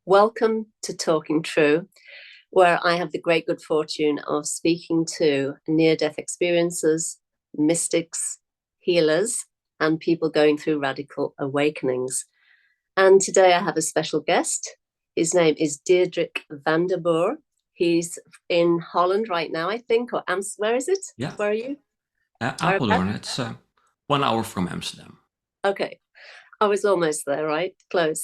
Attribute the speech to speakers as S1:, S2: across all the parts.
S1: Welcome to Talking True, where I have the great good fortune of speaking to near-death experiencers, mystics, healers, and people going through radical awakenings. And today I have a special guest. His name is Diederik van der Boor. He's in Holland right now, I think, or where is it?
S2: Yeah.
S1: Where are you?
S2: Apeldoorn, it's 1 hour from Amsterdam.
S1: Okay. I was almost there, right? Close.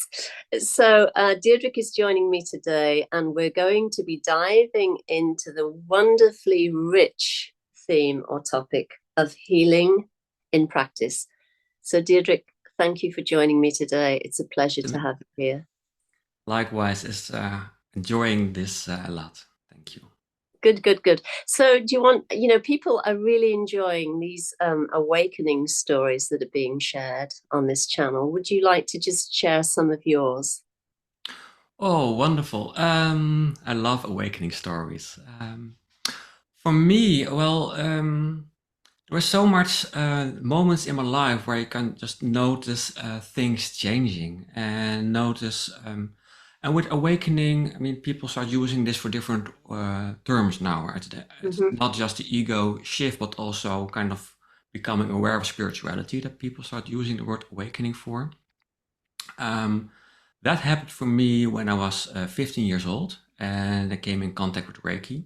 S1: So Diederik is joining me today, and we're going to be diving into the wonderfully rich theme or topic of healing in practice. So Diederik, thank you for joining me today. It's a pleasure to have you here.
S2: Likewise, it's enjoying this a lot. Thank you.
S1: Good. So do you want, people are really enjoying these awakening stories that are being shared on this channel. Would you like to just share some of yours?
S2: Oh, wonderful. I love awakening stories. For me, well, there were so much moments in my life where you can just notice things changing and notice. And with awakening, I mean, people start using this for different terms now. It's not just the ego shift, but also kind of becoming aware of spirituality that people start using the word awakening for. That happened for me when I was 15 years old, and I came in contact with Reiki.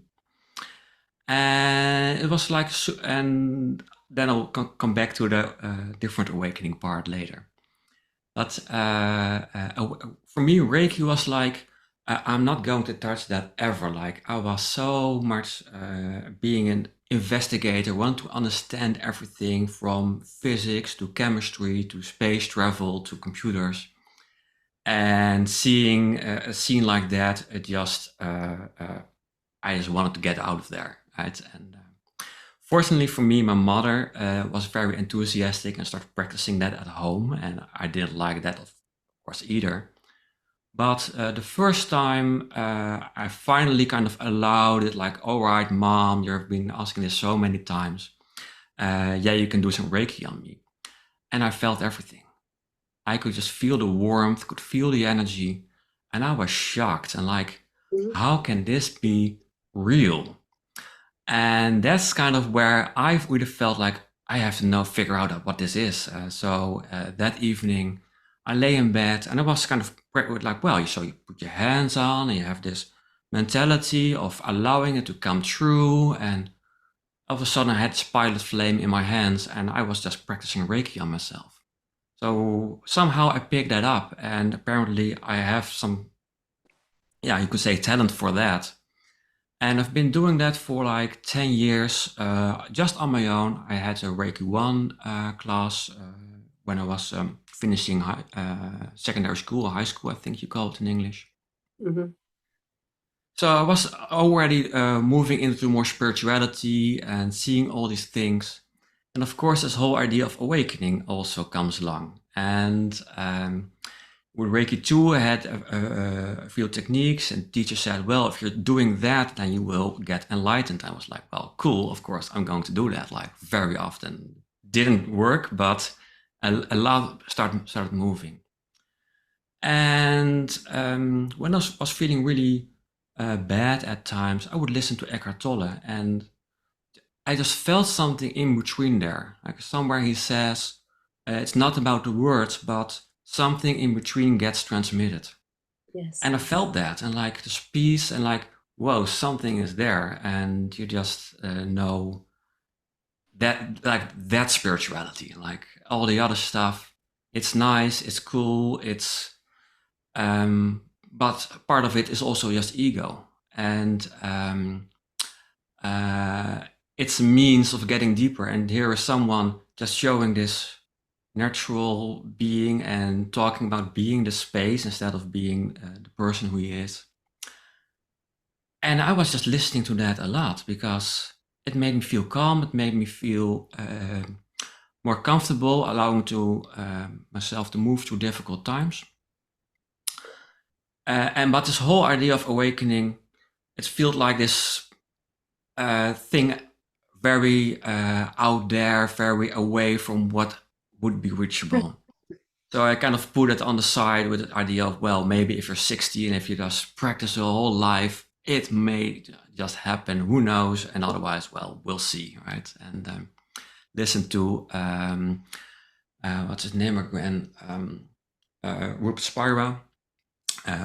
S2: And it was like, and then I'll come back to the different awakening part later. But for me, Reiki was like, I'm not going to touch that ever. Like I was so much being an investigator, want to understand everything from physics to chemistry to space travel to computers. And seeing a scene like that, I just wanted to get out of there, right? And fortunately for me, my mother was very enthusiastic and started practicing that at home, and I didn't like that, of course, either. But the first time I finally kind of allowed it, like, all right, Mom, you've been asking this so many times. Yeah, you can do some Reiki on me. And I felt everything. I could just feel the warmth, could feel the energy, and I was shocked and like, how can this be real? And that's kind of where I really felt like I have to figure out what this is. So that evening, I lay in bed and I was kind of like, well, so you put your hands on and you have this mentality of allowing it to come true. And all of a sudden I had this pilot flame in my hands and I was just practicing Reiki on myself. So somehow I picked that up, and apparently I have some, yeah, you could say talent for that. And I've been doing that for like 10 years, just on my own. I had a Reiki 1 class when I was finishing secondary school, or high school, I think you call it in English. So I was already moving into more spirituality and seeing all these things. And of course, this whole idea of awakening also comes along. And with Reiki 2, I had a few techniques, and the teacher said, well, if you're doing that, then you will get enlightened. I was like, well, cool, of course, I'm going to do that, like very often. Didn't work, but a lot started moving. And when I was feeling really bad at times, I would listen to Eckhart Tolle, and I just felt something in between there. Like somewhere he says, it's not about the words, but something in between gets transmitted.
S1: Yes.
S2: And I felt that, and like this peace, and like, whoa, something is there. And you just know that, like, that spirituality, like all the other stuff, it's nice, it's cool, it's, but part of it is also just ego. And it's a means of getting deeper. And here is someone just showing this natural being and talking about being the space instead of being the person who he is. And I was just listening to that a lot because it made me feel calm. It made me feel more comfortable, allowing to myself to move through difficult times. But this whole idea of awakening, it felt like this thing very out there, very away from what would be reachable. So I kind of put it on the side with the idea of, well, maybe if you're 60 and if you just practice your whole life, it may just happen. Who knows? And otherwise, well, we'll see, right? And listen to what's his name again? Rup Spira,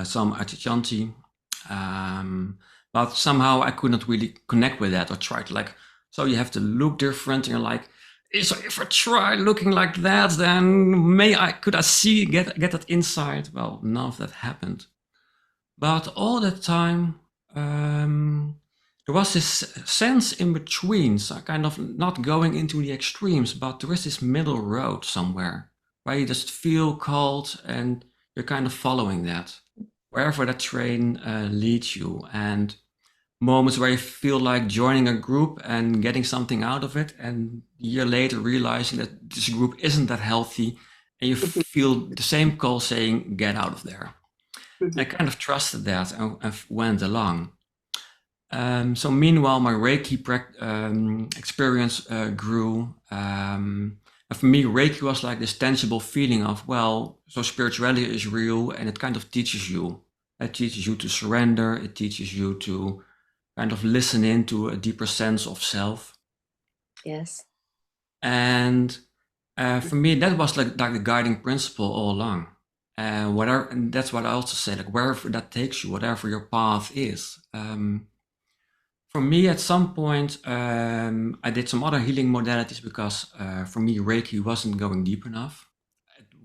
S2: some Achanti. But somehow I could not really connect with that or try to like, so you have to look different. And you're like, so if I try looking like that, then could I see, get that insight? Well, none of that happened. But all that time, there was this sense in between, so kind of not going into the extremes, but there is this middle road somewhere where you just feel called and you're kind of following that, wherever that train leads you. And moments where you feel like joining a group and getting something out of it, and a year later realizing that this group isn't that healthy, and you feel the same call saying, get out of there. I kind of trusted that and went along. So meanwhile, my Reiki experience grew. And for me, Reiki was like this tangible feeling of, well, so spirituality is real, and it kind of teaches you. It teaches you to surrender. It teaches you to kind of listen into a deeper sense of self.
S1: Yes.
S2: And for me, that was like the guiding principle all along. And that's what I also say, like wherever that takes you, whatever your path is. For me, at some point, I did some other healing modalities because for me, Reiki wasn't going deep enough.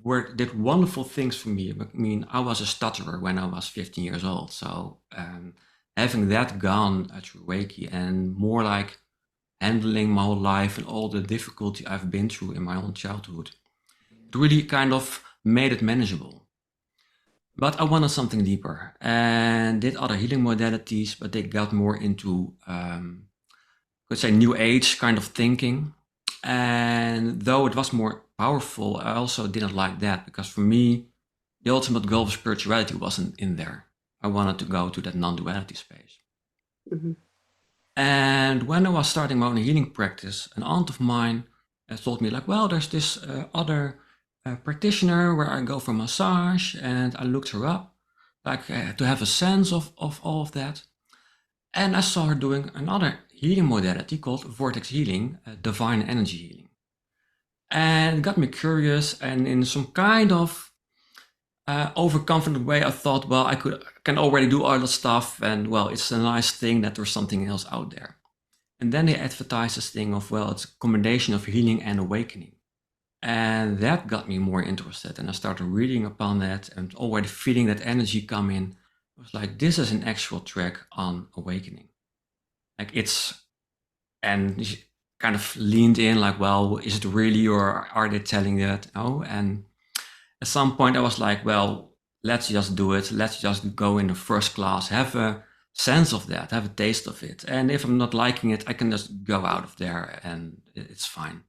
S2: It did wonderful things for me. I mean, I was a stutterer when I was 15 years old. So having that gone through Reiki and more like handling my whole life and all the difficulty I've been through in my own childhood, it really kind of made it manageable. But I wanted something deeper and did other healing modalities, but they got more into, let's say, new age kind of thinking. And though it was more powerful, I also didn't like that because for me, the ultimate goal of spirituality wasn't in there. I wanted to go to that non-duality space.
S1: Mm-hmm.
S2: And when I was starting my own healing practice, an aunt of mine told me like, well, there's this other practitioner where I go for massage, and I looked her up, like to have a sense of all of that. And I saw her doing another healing modality called Vortex Healing, Divine Energy Healing. And it got me curious, and in some kind of overconfident way, I thought, well, can already do all that stuff, and well, it's a nice thing that there's something else out there. And then they advertised this thing of, well, it's a combination of healing and awakening. And that got me more interested. And I started reading upon that and already feeling that energy come in. I was like, this is an actual track on awakening. Like and she kind of leaned in like, well, is it really, or are they telling that? Oh, and at some point I was like, well, let's just do it. Let's just go in the first class, have a sense of that, have a taste of it. And if I'm not liking it, I can just go out of there and it's fine.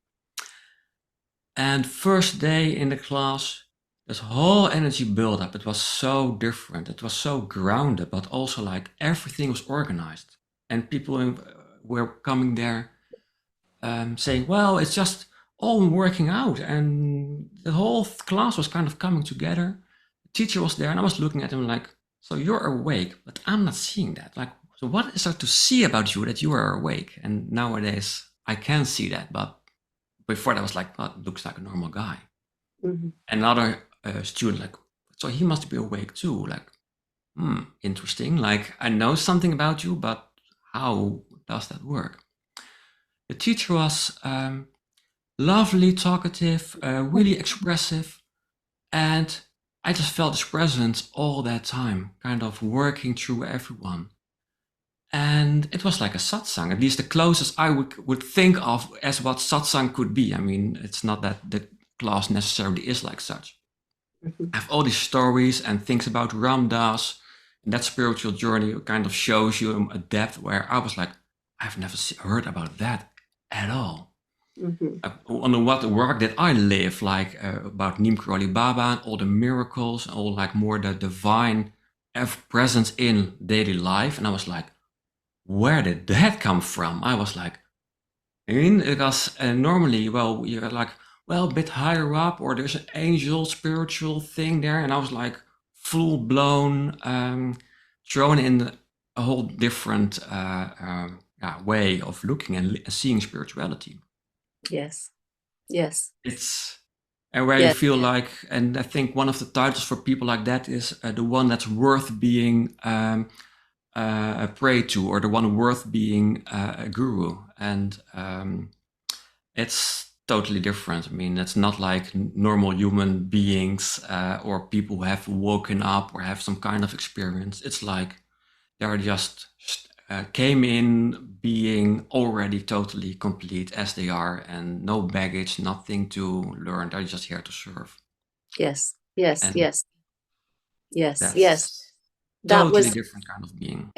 S2: And first day in the class, this whole energy buildup, it was so different. It was so grounded, but also like everything was organized. And people were coming there saying, well, it's just all working out. And the whole class was kind of coming together. The teacher was there and I was looking at him like, so you're awake, but I'm not seeing that. Like, so what is there to see about you that you are awake? And nowadays I can see that, but before that was like, well, looks like a normal guy. Mm-hmm. Another student like, so he must be awake too. Like, interesting. Like, I know something about you, but how does that work? The teacher was lovely, talkative, really expressive. And I just felt his presence all that time, kind of working through everyone. And it was like a satsang, at least the closest I would think of as what satsang could be. I mean, it's not that the class necessarily is like such. Mm-hmm. I have all these stories and things about Ram Dass, and that spiritual journey kind of shows you a depth where I was like, I've never heard about that at all. Mm-hmm. On what work did I live, like about Neem Karoli Baba and all the miracles, all like more the divine presence in daily life. And I was like, where did that come from? I was like, because normally, well, you're like, well, a bit higher up, or there's an angel spiritual thing there. And I was like full blown, thrown in a whole different way of looking and seeing spirituality.
S1: Yes. Yes.
S2: It's and where you
S1: Yes.
S2: feel like, and I think one of the titles for people like that is the one that's worth being prayed to, or the one worth being a guru. And it's totally different. I mean, it's not like normal human beings or people who have woken up or have some kind of experience. It's like they're just came in being already totally complete as they are, and no baggage, nothing to learn. They're just here to serve.
S1: Yes. Yes.
S2: And
S1: Yes. Yes. Yes.
S2: that's
S1: That
S2: totally
S1: was
S2: different kind of being.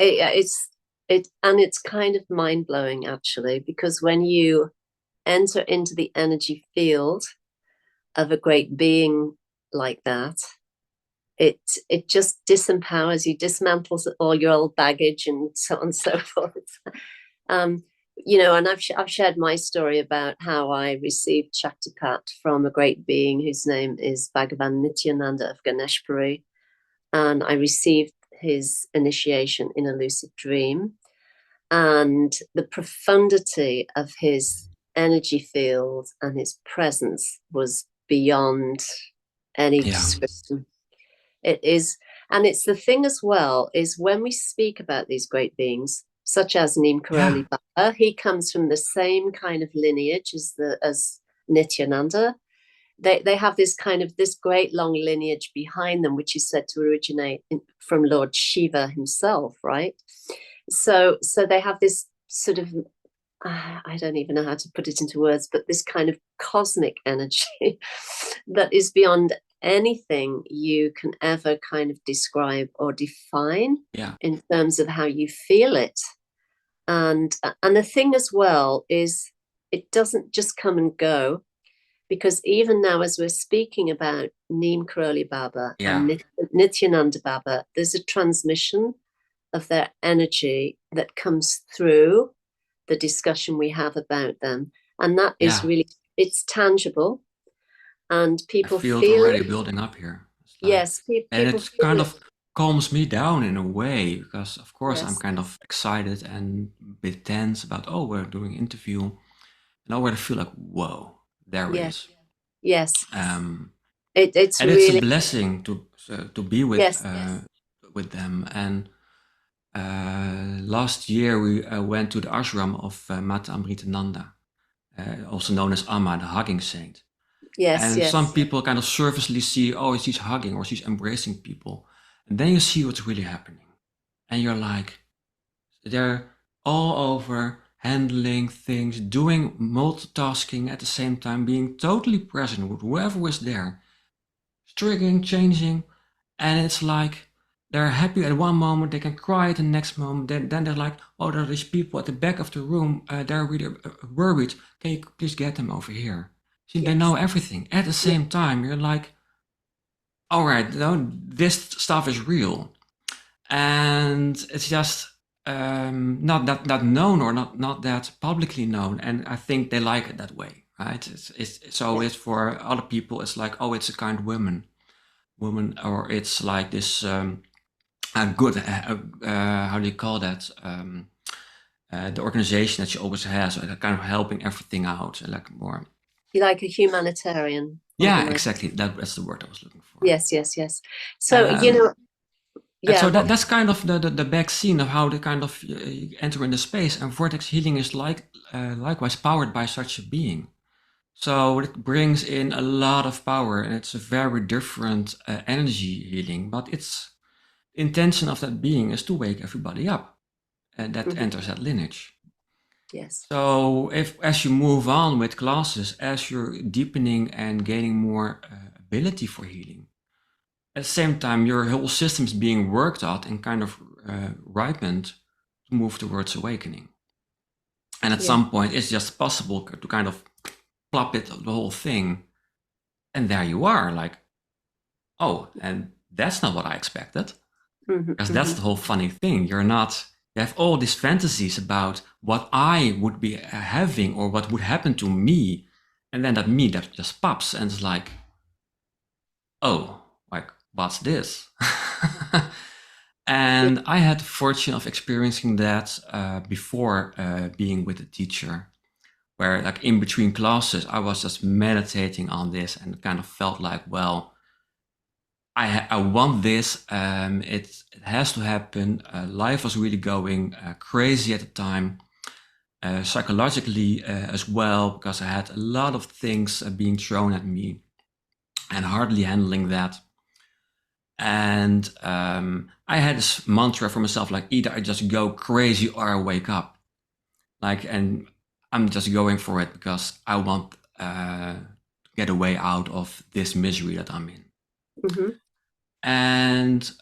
S1: it's kind of mind blowing actually, because when you enter into the energy field of a great being like that, it just disempowers you, dismantles all your old baggage and so on and so forth. You know, and I've shared my story about how I received Shaktipat from a great being whose name is Bhagavan Nityananda of Ganeshpuri, and I received his initiation in a lucid dream, and the profundity of his energy field and his presence was beyond any description. It is, and it's the thing as well, is when we speak about these great beings, such as Neem Karoli Baba, he comes from the same kind of lineage as Nityananda. They have this kind of this great long lineage behind them, which is said to originate from Lord Shiva himself, right? So they have this sort of, I don't even know how to put it into words, but this kind of cosmic energy that is beyond anything you can ever kind of describe or define in terms of how you feel it. And the thing as well is it doesn't just come and go, because even now as we're speaking about Neem Karoli Baba and Nityananda Baba, there's a transmission of their energy that comes through the discussion we have about them, and that is really, it's tangible, and people
S2: feel
S1: it
S2: already building up here. Like,
S1: yes,
S2: and it kind of calms me down in a way, because of course I'm kind of excited and a bit tense about, oh, we're doing an interview, and I already feel like, whoa, there it is.
S1: Yes.
S2: It's and really, it's a blessing to be with with them. And last year we went to the ashram of Mata Amritananda, also known as Amma, the hugging saint. And some people kind of surfacely see, oh, she's hugging or she's embracing people. And then you see what's really happening. And you're like, they're all over handling things, doing multitasking at the same time, being totally present with whoever is there, triggering, changing. And it's like, they're happy at one moment, they can cry at the next moment. Then they're like, oh, there are these people at the back of the room, they're really worried. Can you please get them over here? See, they know everything. At the same time, you're like, all right, no, this stuff is real. And it's just not that known, or not that publicly known. And I think they like it that way, right? It's for other people, it's like, oh, it's a kind woman, or it's like this a good, how do you call that? The organization that she always has, kind of helping everything out, like more.
S1: Like a humanitarian.
S2: Yeah, exactly. That's the word I was looking for.
S1: Yes. So, you know,
S2: so that's kind of the back scene of how they kind of enter in the space. And Vortex Healing is likewise powered by such a being. So it brings in a lot of power, and it's a very different energy healing. But its intention of that being is to wake everybody up, and that enters that lineage.
S1: Yes.
S2: So as you move on with classes, as you're deepening and gaining more ability for healing, at the same time your whole system is being worked out and kind of ripened to move towards awakening. And at some point it's just possible to kind of plop it, the whole thing, and there you are, like, oh, and that's not what I expected. Because that's the whole funny thing. You have all these fantasies about what I would be having or what would happen to me. And then that me that just pops and it's like, oh, like, what's this? And I had the fortune of experiencing that before being with a teacher, where like in between classes, I was just meditating on this and kind of felt like, well, I want this. It has to happen. Life was really going crazy at the time, psychologically as well, because I had a lot of things being thrown at me and hardly handling that. And I had this mantra for myself, like either I just go crazy or I wake up. Like, and I'm just going for it because I want to get a way out of this misery that I'm in.
S1: Mm-hmm.
S2: And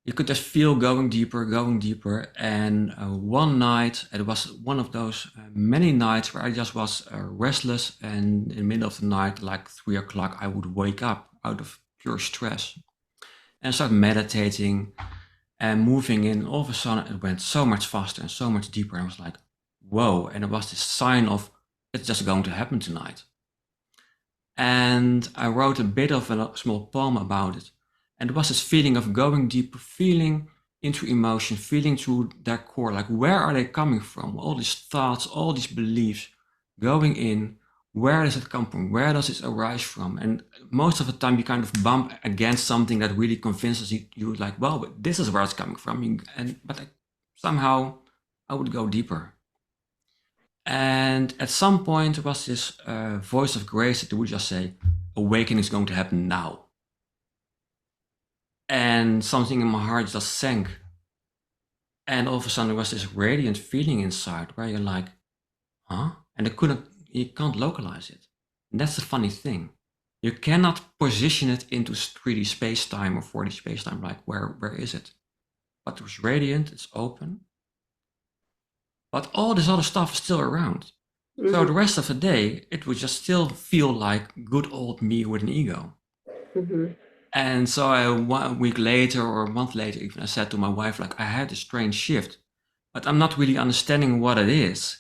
S2: you could just feel going deeper. And one night, it was one of those many nights where I just was restless. And in the middle of the night, like 3 o'clock, I would wake up out of pure stress and start meditating and moving in. All of a sudden, it went so much faster and so much deeper. And I was like, whoa. And it was this sign of it's just going to happen tonight. And I wrote a bit of a small poem about it. And it was this feeling of going deeper, feeling into emotion, feeling through their core, like where are they coming from? All these thoughts, all these beliefs going in, where does it come from? Where does it arise from? And most of the time you kind of bump against something that really convinces you like, well, but this is where it's coming from. But somehow I would go deeper. And at some point, there was this voice of grace that would just say, awakening is going to happen now. And something in my heart just sank. And all of a sudden, there was this radiant feeling inside where you're like, huh? And you can't localize it. And that's the funny thing. You cannot position it into 3D space-time or 4D space-time, like where is it? But it was radiant, it's open. But all this other stuff is still around. Mm-hmm. So the rest of the day, it would just still feel like good old me with an ego. Mm-hmm. And so 1 week later or a month later, even I said to my wife, like, I had a strange shift, but I'm not really understanding what it is.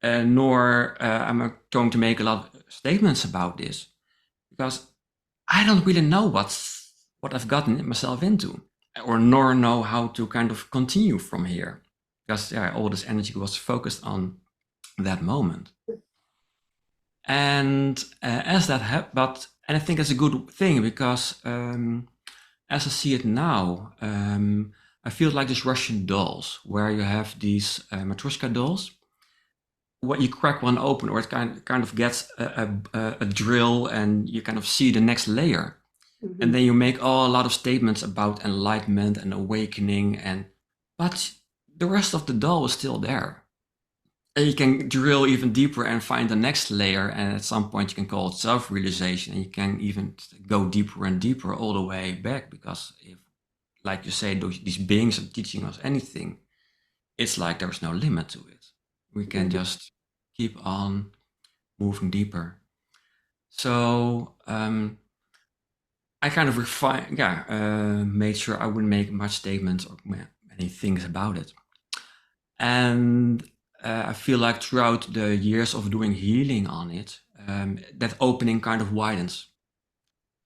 S2: Nor am I going to make a lot of statements about this, because I don't really know what I've gotten myself into, or nor know how to kind of continue from here. Because all this energy was focused on that moment. And as that happened, and I think it's a good thing because as I see it now, I feel like these Russian dolls where you have these Matryoshka dolls. What you crack one open, or it kind of gets a drill, and you kind of see the next layer. Mm-hmm. And then you make a lot of statements about enlightenment and awakening, but the rest of the doll is still there. And you can drill even deeper and find the next layer, and at some point you can call it self-realization, and you can even go deeper and deeper all the way back, because if, like you say, these beings are teaching us anything, it's like there's no limit to it. We can just keep on moving deeper. So I kind of made sure I wouldn't make much statements or many things about it. And I feel like throughout the years of doing healing on it, that opening kind of widens.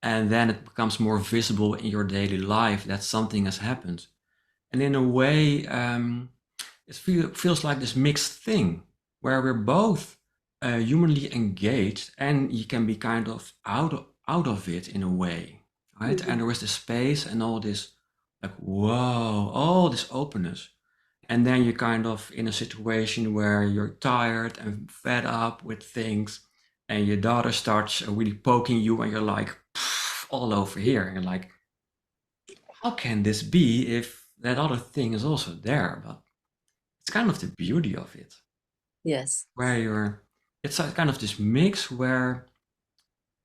S2: And then it becomes more visible in your daily life that something has happened. And in a way, it feels like this mixed thing where we're both humanly engaged, and you can be kind of out of it in a way, right? Mm-hmm. And there is this space and all this, like, whoa, all this openness. And then you're kind of in a situation where you're tired and fed up with things, and your daughter starts really poking you, and you're like, all over here. And you're like, how can this be if that other thing is also there? But it's kind of the beauty of it.
S1: Yes.
S2: Where it's kind of this mix where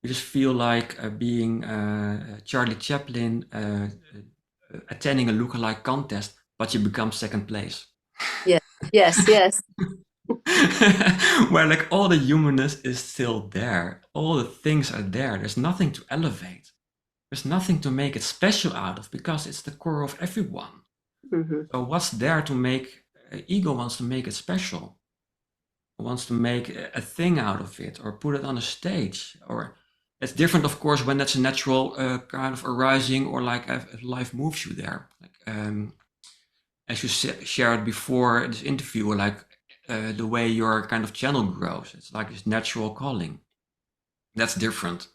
S2: you just feel like being Charlie Chaplin attending a lookalike contest, but you become second place.
S1: Yeah. Yes.
S2: Where like all the humanness is still there. All the things are there. There's nothing to elevate. There's nothing to make it special out of, because it's the core of everyone. Mm-hmm. So what's there to make, ego wants to make it special. wants to make a thing out of it or put it on a stage. Or it's different, of course, when that's a natural kind of arising, or like if life moves you there. Like as you shared before this interview, like the way your kind of channel grows. It's like this natural calling. That's different.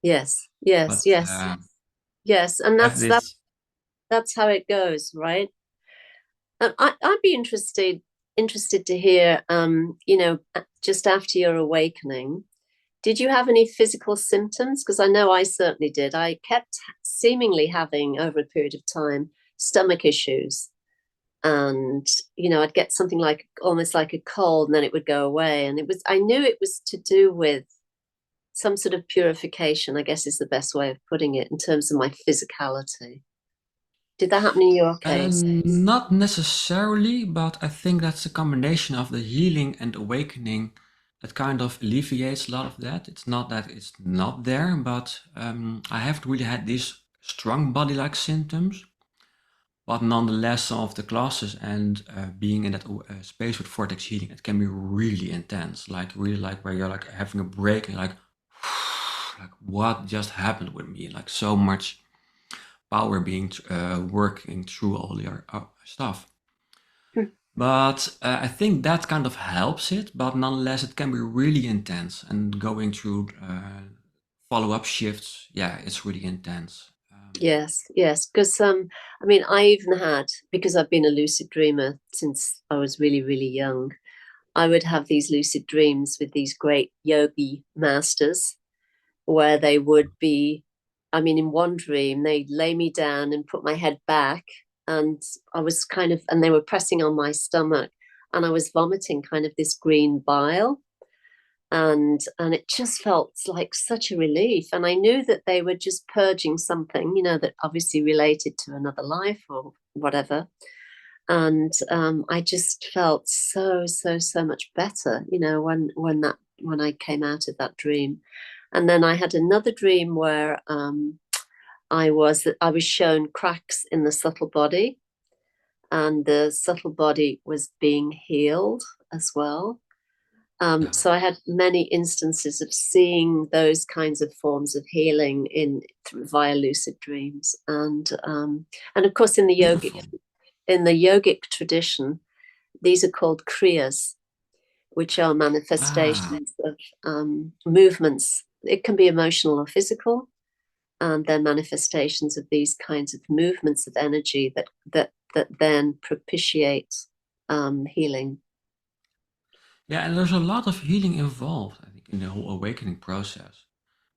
S1: Yes, yes,
S2: But
S1: yes, yes, and
S2: have this.
S1: that's how it goes, right? I'd be interested to hear, just after your awakening, did you have any physical symptoms? Because I know I certainly did. I kept seemingly having, over a period of time, stomach issues. And, I'd get something like almost like a cold, and then it would go away. And I knew it was to do with some sort of purification, I guess is the best way of putting it, in terms of my physicality. Did that happen in your case?
S2: Not necessarily, but I think that's a combination of the healing and awakening that kind of alleviates a lot of that. It's not that it's not there, but I haven't really had these strong body-like symptoms. But nonetheless, some of the classes and being in that space with Vortex Healing, it can be really intense. Like really like where you're like having a break and like, like what just happened with me? Like so much power being working through all your stuff. But I think that kind of helps it, but nonetheless it can be really intense, and going through follow-up shifts, yeah, it's really intense.
S1: Yes, yes. Because I even had, because I've been a lucid dreamer since I was really, really young, I would have these lucid dreams with these great yogi masters where they would be, in one dream, they'd lay me down and put my head back, and and they were pressing on my stomach, and I was vomiting kind of this green bile. And it just felt like such a relief. And I knew that they were just purging something, that obviously related to another life or whatever. And I just felt so much better, when I came out of that dream. And then I had another dream where I was shown cracks in the subtle body, and the subtle body was being healed as well.
S2: Yeah.
S1: So I had many instances of seeing those kinds of forms of healing via lucid dreams, and of course in the
S2: Beautiful.
S1: yogic tradition, these are called kriyas, which are manifestations of movements. It can be emotional or physical, and they're manifestations of these kinds of movements of energy that then propitiate healing.
S2: Yeah, and there's a lot of healing involved, I think, in the whole awakening process.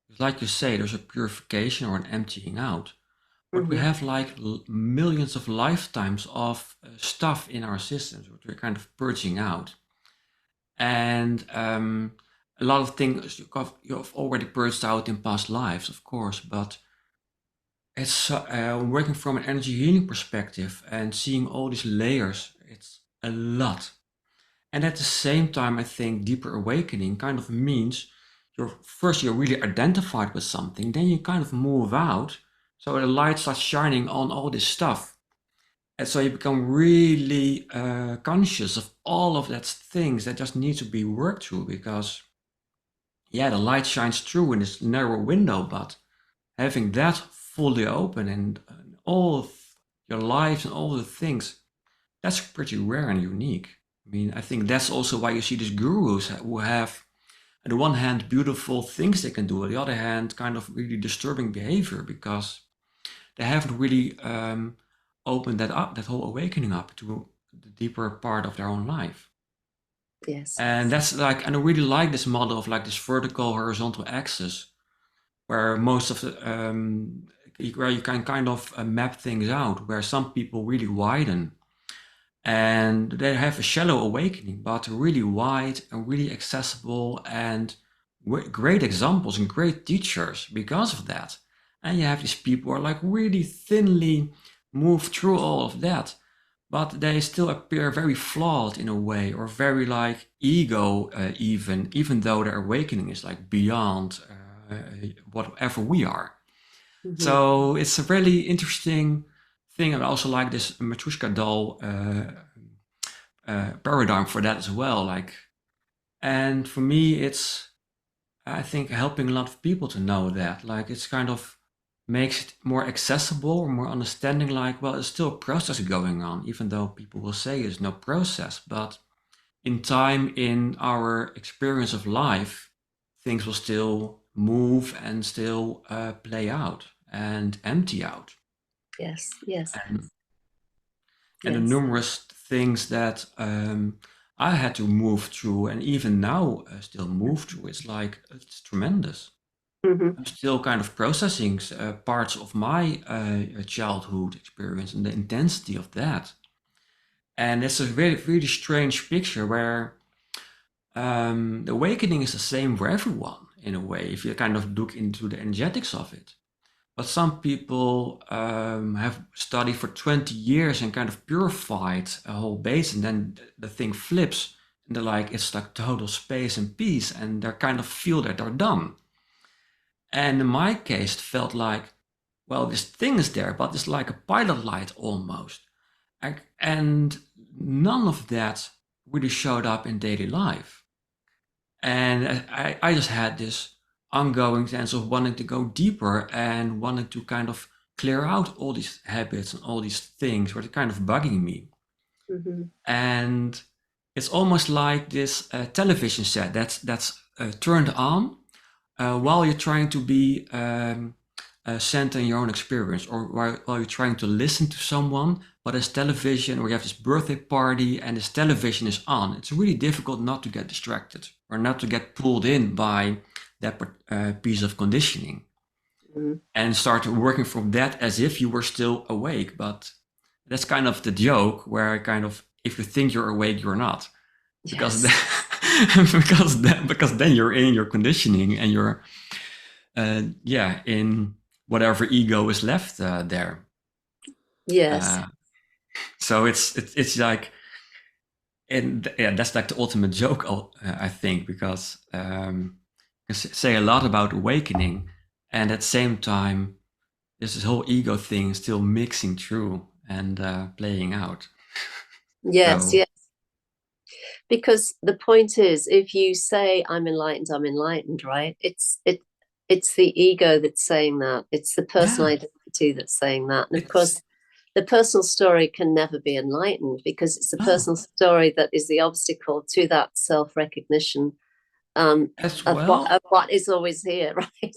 S2: Because like you say, there's a purification or an emptying out. But we
S1: Mm-hmm.
S2: have like millions of lifetimes of stuff in our systems, which we're kind of purging out. And a lot of things you've already purged out in past lives, of course, but it's working from an energy healing perspective and seeing all these layers, it's a lot. And at the same time, I think deeper awakening kind of means you're really identified with something, then you kind of move out. So the light starts shining on all this stuff. And so you become really conscious of all of that things that just need to be worked through, because yeah, the light shines through in this narrow window, but having that fully open and all of your lives and all the things, that's pretty rare and unique. I mean, I think that's also why you see these gurus who have, on the one hand, beautiful things they can do, on the other hand, kind of really disturbing behavior, because they haven't really opened that up, that whole awakening up to the deeper part of their own life.
S1: Yes.
S2: And that's like, and I really like this model of like this vertical horizontal axis, where most of the, where you can kind of map things out, where some people really widen and they have a shallow awakening, but really wide and really accessible, and great examples and great teachers because of that. And you have these people who are like really thinly moved through all of that, but they still appear very flawed in a way, or very like ego, even though their awakening is like beyond whatever we are.
S1: Mm-hmm.
S2: So it's a really interesting thing. I also like this Matryoshka doll paradigm for that as well. Like And for me, it's, I think, helping a lot of people to know that. Like, it's kind of makes it more accessible or more understanding, like, well, there's still a process going on, even though people will say there's no process. But in time, in our experience of life, things will still move and still play out and empty out.
S1: Yes, yes,
S2: And, and the
S1: yes.
S2: numerous things that I had to move through, and even now still move through, it's tremendous.
S1: Hmm.
S2: I'm still kind of processing parts of my childhood experience and the intensity of that. And it's a really, really strange picture where the awakening is the same for everyone in a way, if you kind of look into the energetics of it. But some people have studied for 20 years and kind of purified a whole base, and then the thing flips, and they're like, it's like total space and peace, and they kind of feel that they're done. And in my case, it felt like, well, this thing is there, but it's like a pilot light almost. And none of that really showed up in daily life. And I just had this ongoing sense of wanting to go deeper and wanting to kind of clear out all these habits and all these things were kind of bugging me.
S1: Hmm.
S2: And it's almost like this television set that's turned on while you're trying to be center in your own experience, or while you're trying to listen to someone, but there's television, or you have this birthday party and this television is on. It's really difficult not to get distracted or not to get pulled in by that piece of conditioning
S1: Hmm.
S2: and start working from that as if you were still awake. But that's kind of the joke where kind of, if you think you're awake, you're not, because
S1: Yes,
S2: because then you're in your conditioning and you're in whatever ego is left there.
S1: yes,
S2: Uh, so it's like, and yeah, that's like the ultimate joke, I think, because you can say a lot about awakening, and at the same time, there's this whole ego thing still mixing through and playing out.
S1: yes,
S2: So
S1: yes. Because the point is, if you say I'm enlightened, right? It's the ego that's saying that. It's the personal
S2: yeah,
S1: identity that's saying that. And of
S2: it's
S1: course, the personal story can never be enlightened because it's the
S2: no
S1: personal story that is the obstacle to that self-recognition,
S2: as
S1: of
S2: well.
S1: what is always here, right?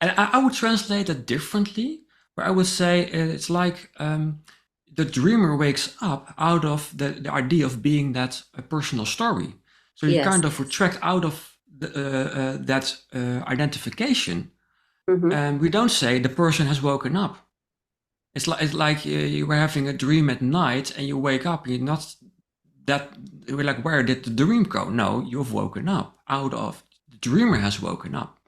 S2: And I would translate it differently, where I would say it's like the dreamer wakes up out of the idea of being that a personal story. So you
S1: Yes.
S2: kind of retract out of that identification.
S1: Hmm.
S2: And we don't say the person has woken up. It's like you were having a dream at night and you wake up. You're not that. We're like, where did the dream go? No, you've woken up out of the dreamer has woken up,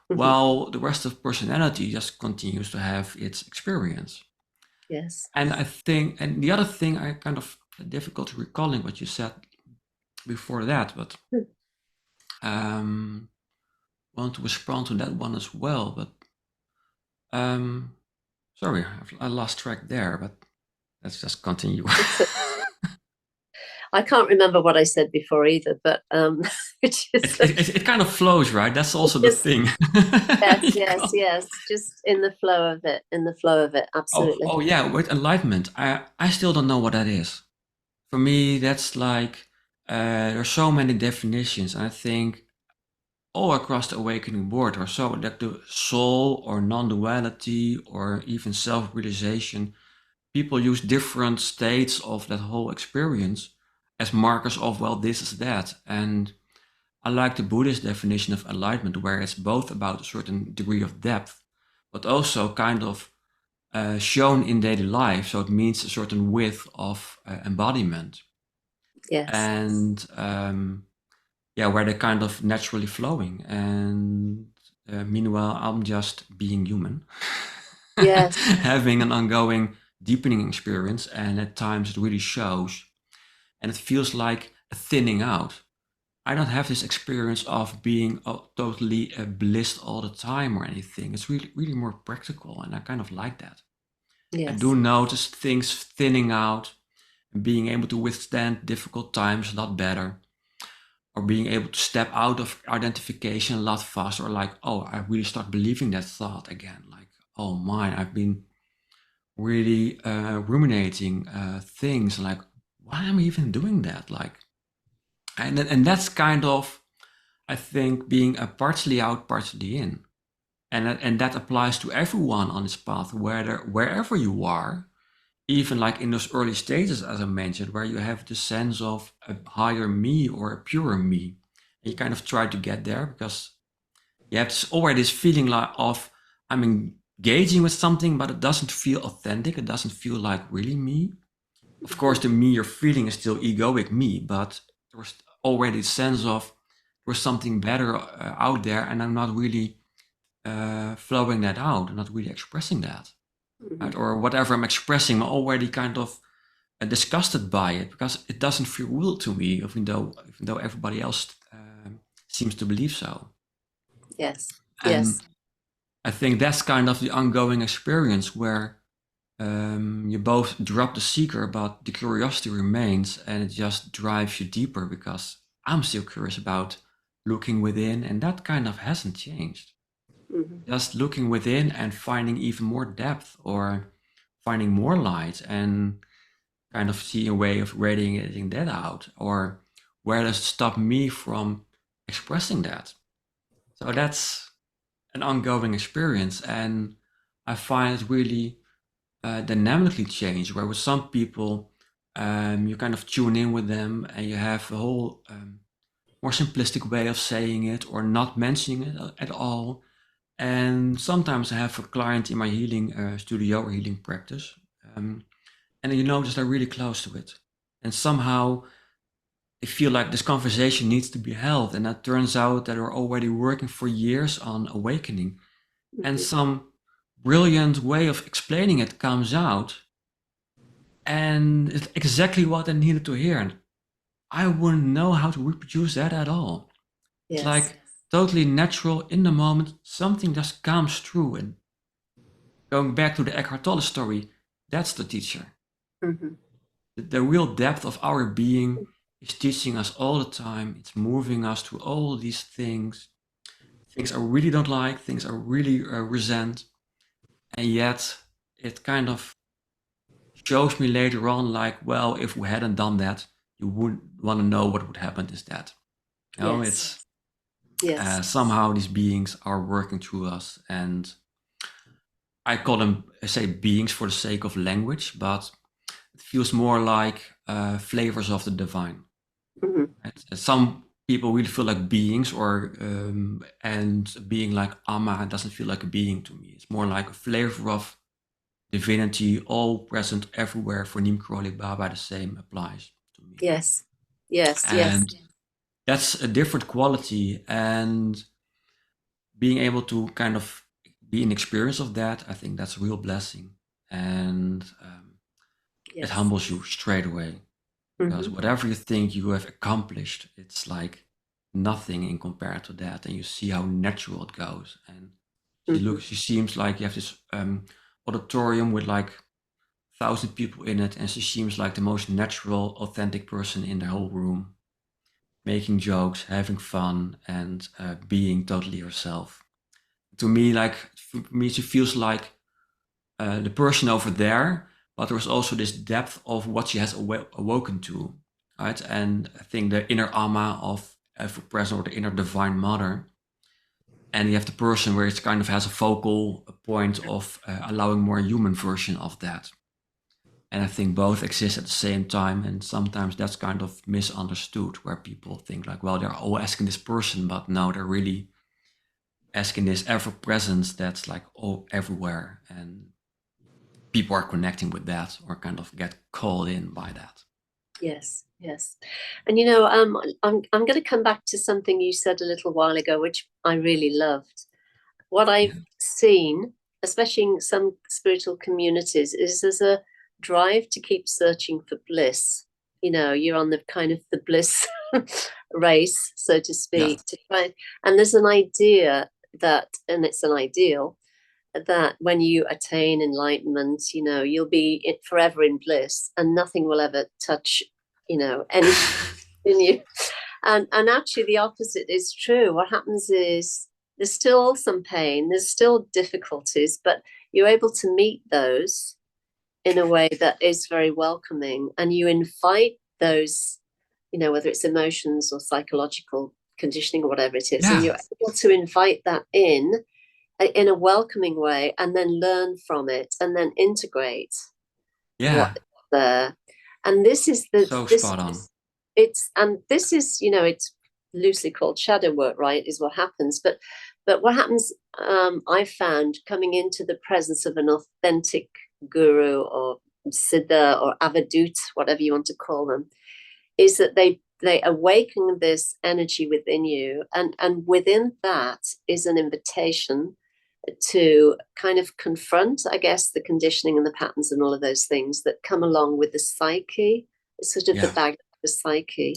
S1: Hmm.
S2: while the rest of personality just continues to have its experience.
S1: Yes.
S2: And I think, and the other thing I kind of had difficulty recalling what you said before that, but um, want to respond to that one as well. But sorry, I lost track there, but let's just continue.
S1: I can't remember what I said before either, but which is
S2: It kind of flows, right? That's also the
S1: just
S2: thing.
S1: yes,
S2: You
S1: yes,
S2: can't-
S1: yes. Just in the flow of it, in the flow of it. Absolutely.
S2: oh yeah, with enlightenment, I still don't know what that is. For me, that's like there's so many definitions. I think all across the awakening board, or so that the soul or non-duality or even self-realization, people use different states of that whole experience as markers of, well, this is that. And I like the Buddhist definition of enlightenment, where it's both about a certain degree of depth, but also kind of shown in daily life. So it means a certain width of embodiment.
S1: Yes.
S2: And yeah, where they're kind of naturally flowing. And meanwhile, I'm just being human,
S1: Yes.
S2: having an ongoing deepening experience. And at times it really shows. And it feels like a thinning out. I don't have this experience of being totally blissed all the time or anything. It's really, really more practical. And I kind of like that. I do
S1: Yes.
S2: notice things thinning out and being able to withstand difficult times a lot better. or being able to step out of identification a lot faster, or like, oh, I really start believing that thought again. Like, oh my, I've been really ruminating things like, why am I even doing that? Like, and that's kind of, I think, being a partially out, partially in. And that applies to everyone on this path, wherever you are, even like in those early stages, as I mentioned, where you have the sense of a higher me or a purer me. And you kind of try to get there because you have already this feeling like of, I'm engaging with something, but it doesn't feel authentic. It doesn't feel like really me. Of course, the me you're feeling is still egoic me, but there was already a sense of there's something better out there, and I'm not really flowing that out. I'm not really expressing that. Right? Or whatever I'm expressing, I'm already kind of disgusted by it because it doesn't feel real to me, even though everybody else seems to believe so.
S1: Yes.
S2: And
S1: Yes.
S2: I think that's kind of the ongoing experience where you both drop the seeker, but the curiosity remains, and it just drives you deeper because I'm still curious about looking within, and that kind of hasn't changed. Just looking within and finding even more depth or finding more light and kind of see a way of radiating that out, or where does it stop me from expressing that? So that's an ongoing experience, and I find it really dynamically change, where with some people you kind of tune in with them and you have a whole more simplistic way of saying it or not mentioning it at all. And sometimes I have a client in my healing studio or healing practice, and you notice they're really close to it. And somehow they feel like this conversation needs to be held. And that turns out that they're already working for years on awakening. And some brilliant way of explaining it comes out. And it's exactly what I needed to hear. And I wouldn't know how to reproduce that at all. It's
S1: Yes.
S2: like totally natural in the moment. Something just comes through. And going back to the Eckhart Tolle story, that's the teacher. The real depth of our being is teaching us all the time. It's moving us to all these things I really don't like, things I really resent. And yet it kind of shows me later on, like, well, if we hadn't done that, you wouldn't want to know what would happen instead. You know,
S1: Yes.
S2: it's
S1: Yes.
S2: somehow these beings are working through us. And I call them, I say beings for the sake of language, but it feels more like flavors of the divine. Right? Some people really feel like beings, or and being like Amma doesn't feel like a being to me. It's more like a flavor of divinity, all present everywhere. For Neem Karoli Baba, the same applies to me.
S1: Yes. Yes. Yes.
S2: And that's a different quality. And being able to kind of be in experience of that, I think that's a real blessing. And it
S1: Yes.
S2: humbles you straight away. Because whatever you think you have accomplished, it's like nothing in compared to that. And you see how natural it goes. And she seems like you have this auditorium with like 1,000 people in it, and she seems like the most natural, authentic person in the whole room, making jokes, having fun, and being totally herself. To me, like, for me, she feels like the person over there, but there's also this depth of what she has awoken to, right? And I think the inner Amma of ever present, or the inner divine mother, and you have the person where it kind of has a focal point of allowing more human version of that. And I think both exist at the same time, and sometimes that's kind of misunderstood, where people think like, well, they're all asking this person, but no, they're really asking this ever presence that's like all everywhere, and people are connecting with that or kind of get called in by that.
S1: Yes, yes. And I'm going to come back to something you said a little while ago, which I really loved. What I've seen, especially in some spiritual communities, is there's a drive to keep searching for bliss. You're on the kind of the bliss race, so to speak,
S2: Yeah.
S1: to find, and there's an idea that, and it's an ideal, that when you attain enlightenment, you'll be forever in bliss and nothing will ever touch, anything in you. And actually the opposite is true. What happens is there's still some pain, there's still difficulties, but you're able to meet those in a way that is very welcoming, and you invite those, whether it's emotions or psychological conditioning or whatever it is, and
S2: Yeah.
S1: you're able to invite that in a welcoming way, and then learn from it, and then integrate
S2: Yeah.
S1: what's there. And this is
S2: So spot on.
S1: this is, it's loosely called shadow work, right? Is what happens. But what happens, I found, coming into the presence of an authentic guru or siddha or avadut, whatever you want to call them, is that they awaken this energy within you, and within that is an invitation to kind of confront, I guess, the conditioning and the patterns and all of those things that come along with the psyche. It's sort of the
S2: Yeah.
S1: bag of the psyche.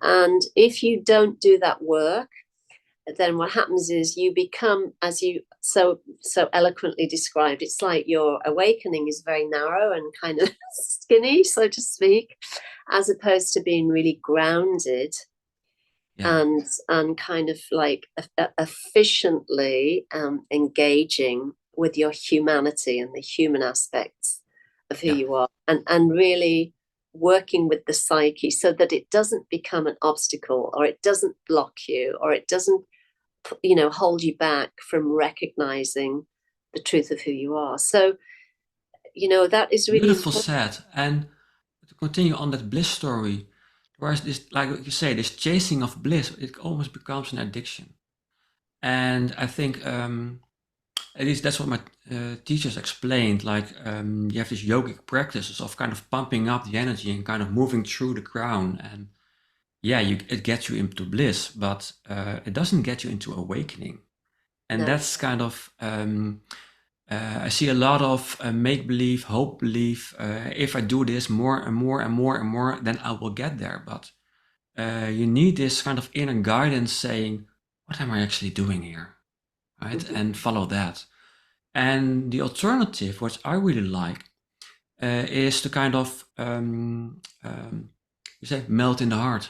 S1: And if you don't do that work, then what happens is you become, as you so eloquently described, it's like your awakening is very narrow and kind of skinny, so to speak, as opposed to being really grounded.
S2: Yeah.
S1: And kind of like efficiently engaging with your humanity and the human aspects of who
S2: Yeah.
S1: you are, and really working with the psyche so that it doesn't become an obstacle, or it doesn't block you, or it doesn't hold you back from recognizing the truth of who you are. So that is really
S2: Beautiful
S1: important.
S2: said. And to continue on that bliss story, whereas this, like you say, this chasing of bliss, it almost becomes an addiction. And I think at least that's what my teachers explained. Like you have these yogic practices of kind of pumping up the energy and kind of moving through the crown, and yeah, it gets you into bliss, but it doesn't get you into awakening. And
S1: No.
S2: that's kind of I see a lot of make believe, hope believe. If I do this more and more and more and more, then I will get there. But you need this kind of inner guidance saying, "What am I actually doing here?" Right,
S1: Mm-hmm.
S2: and follow that. And the alternative, which I really like, is to kind of you say melt in the heart.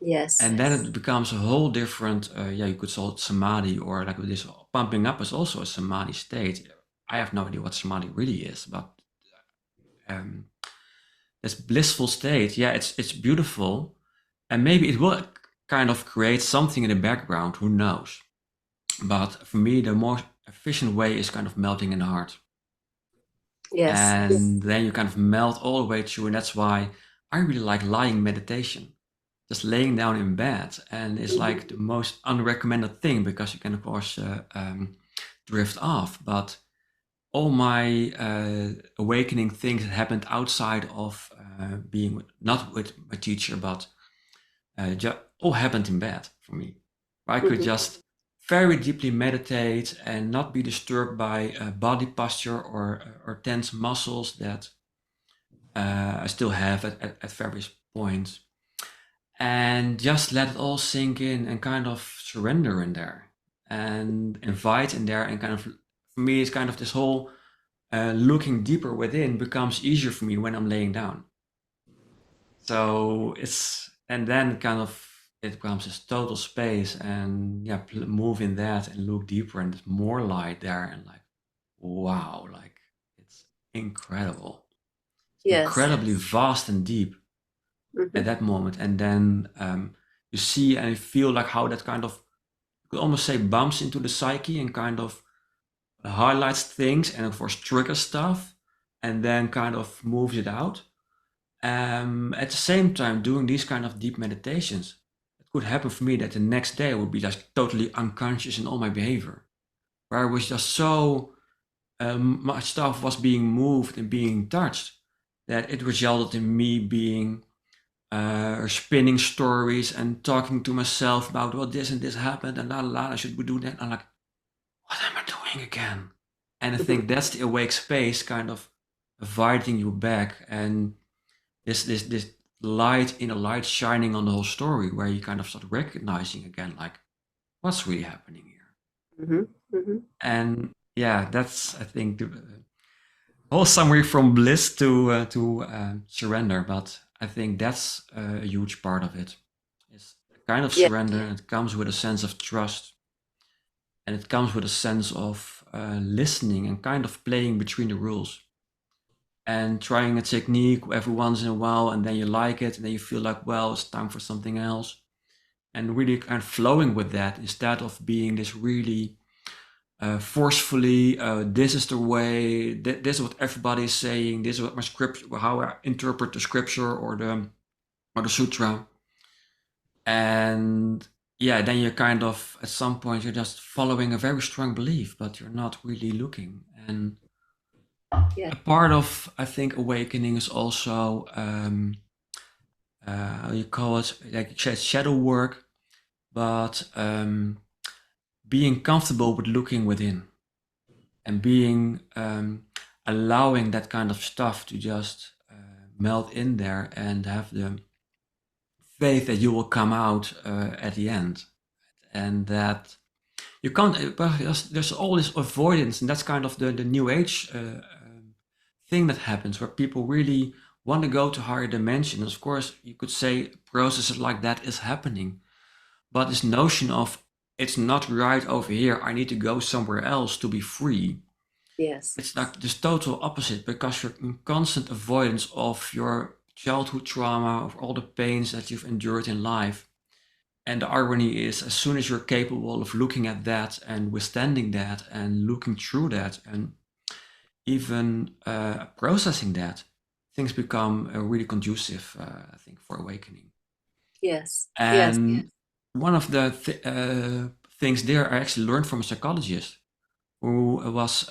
S1: Yes.
S2: And then it becomes a whole different, yeah, you could call it samadhi, or like this pumping up is also a samadhi state. I have no idea what samadhi really is, but um, this blissful state, yeah, it's beautiful, and maybe it will kind of create something in the background. Who knows? But for me, the more efficient way is kind of melting in the heart,
S1: Yes.
S2: and then you kind of melt all the way through, and that's why I really like lying meditation. Just laying down in bed, and it's
S1: Mm-hmm.
S2: like the most unrecommended thing because you can of course drift off. But all my awakening things that happened outside of being not with my teacher, but all happened in bed for me. I could
S1: Mm-hmm.
S2: just very deeply meditate and not be disturbed by body posture or tense muscles that I still have at various points, and just let it all sink in and kind of surrender in there and invite in there, and kind of for me it's kind of this whole looking deeper within becomes easier for me when I'm laying down. So it's, and then kind of it becomes this total space, and yeah, move in that and look deeper, and there's more light there, and like wow, like it's incredible. It's
S1: Yes.
S2: incredibly vast and deep
S1: Mm-hmm.
S2: at that moment. And then you see and you feel like how that kind of, you could almost say, bumps into the psyche and kind of highlights things and of course triggers stuff, and then kind of moves it out. At the same time, doing these kind of deep meditations, it could happen for me that the next day I would be like totally unconscious in all my behavior, where I was just so much stuff was being moved and being touched that it resulted in me being spinning stories and talking to myself about, well, this and this happened and la la la, I should be doing that. And I'm like, what am I doing again? And I
S1: Mm-hmm.
S2: think that's the awake space kind of inviting you back, and this light, inner light shining on the whole story, where you kind of start recognizing again, like, what's really happening here.
S1: Mm-hmm. Mm-hmm.
S2: And yeah, that's, I think, the whole summary from bliss to surrender. But I think that's a huge part of it. kind of surrender, and it comes with a sense of trust, and it comes with a sense of listening and kind of playing between the rules and trying a technique every once in a while, and then you like it, and then you feel like, well, it's time for something else, and really kind of flowing with that instead of being this really forcefully, this is the way, this is what everybody is saying, this is what my script, how I interpret the scripture or the sutra. And yeah, then you're kind of, at some point, you're just following a very strong belief, but you're not really looking. And a part of, I think, awakening is also, how you call it, like you said, shadow work, but being comfortable with looking within and being, allowing that kind of stuff to just melt in there and have the faith that you will come out at the end, and that you can't, but there's all this avoidance, and that's kind of the new age thing that happens, where people really want to go to higher dimensions. Of course, you could say processes like that is happening, but this notion of it's not right over here, I need to go somewhere else to be free.
S1: Yes.
S2: It's like this total opposite, because you're in constant avoidance of your childhood trauma, of all the pains that you've endured in life. And the irony is, as soon as you're capable of looking at that and withstanding that and looking through that and even processing that, things become really conducive, I think, for awakening.
S1: Yes.
S2: And one of the things there I actually learned from a psychologist who was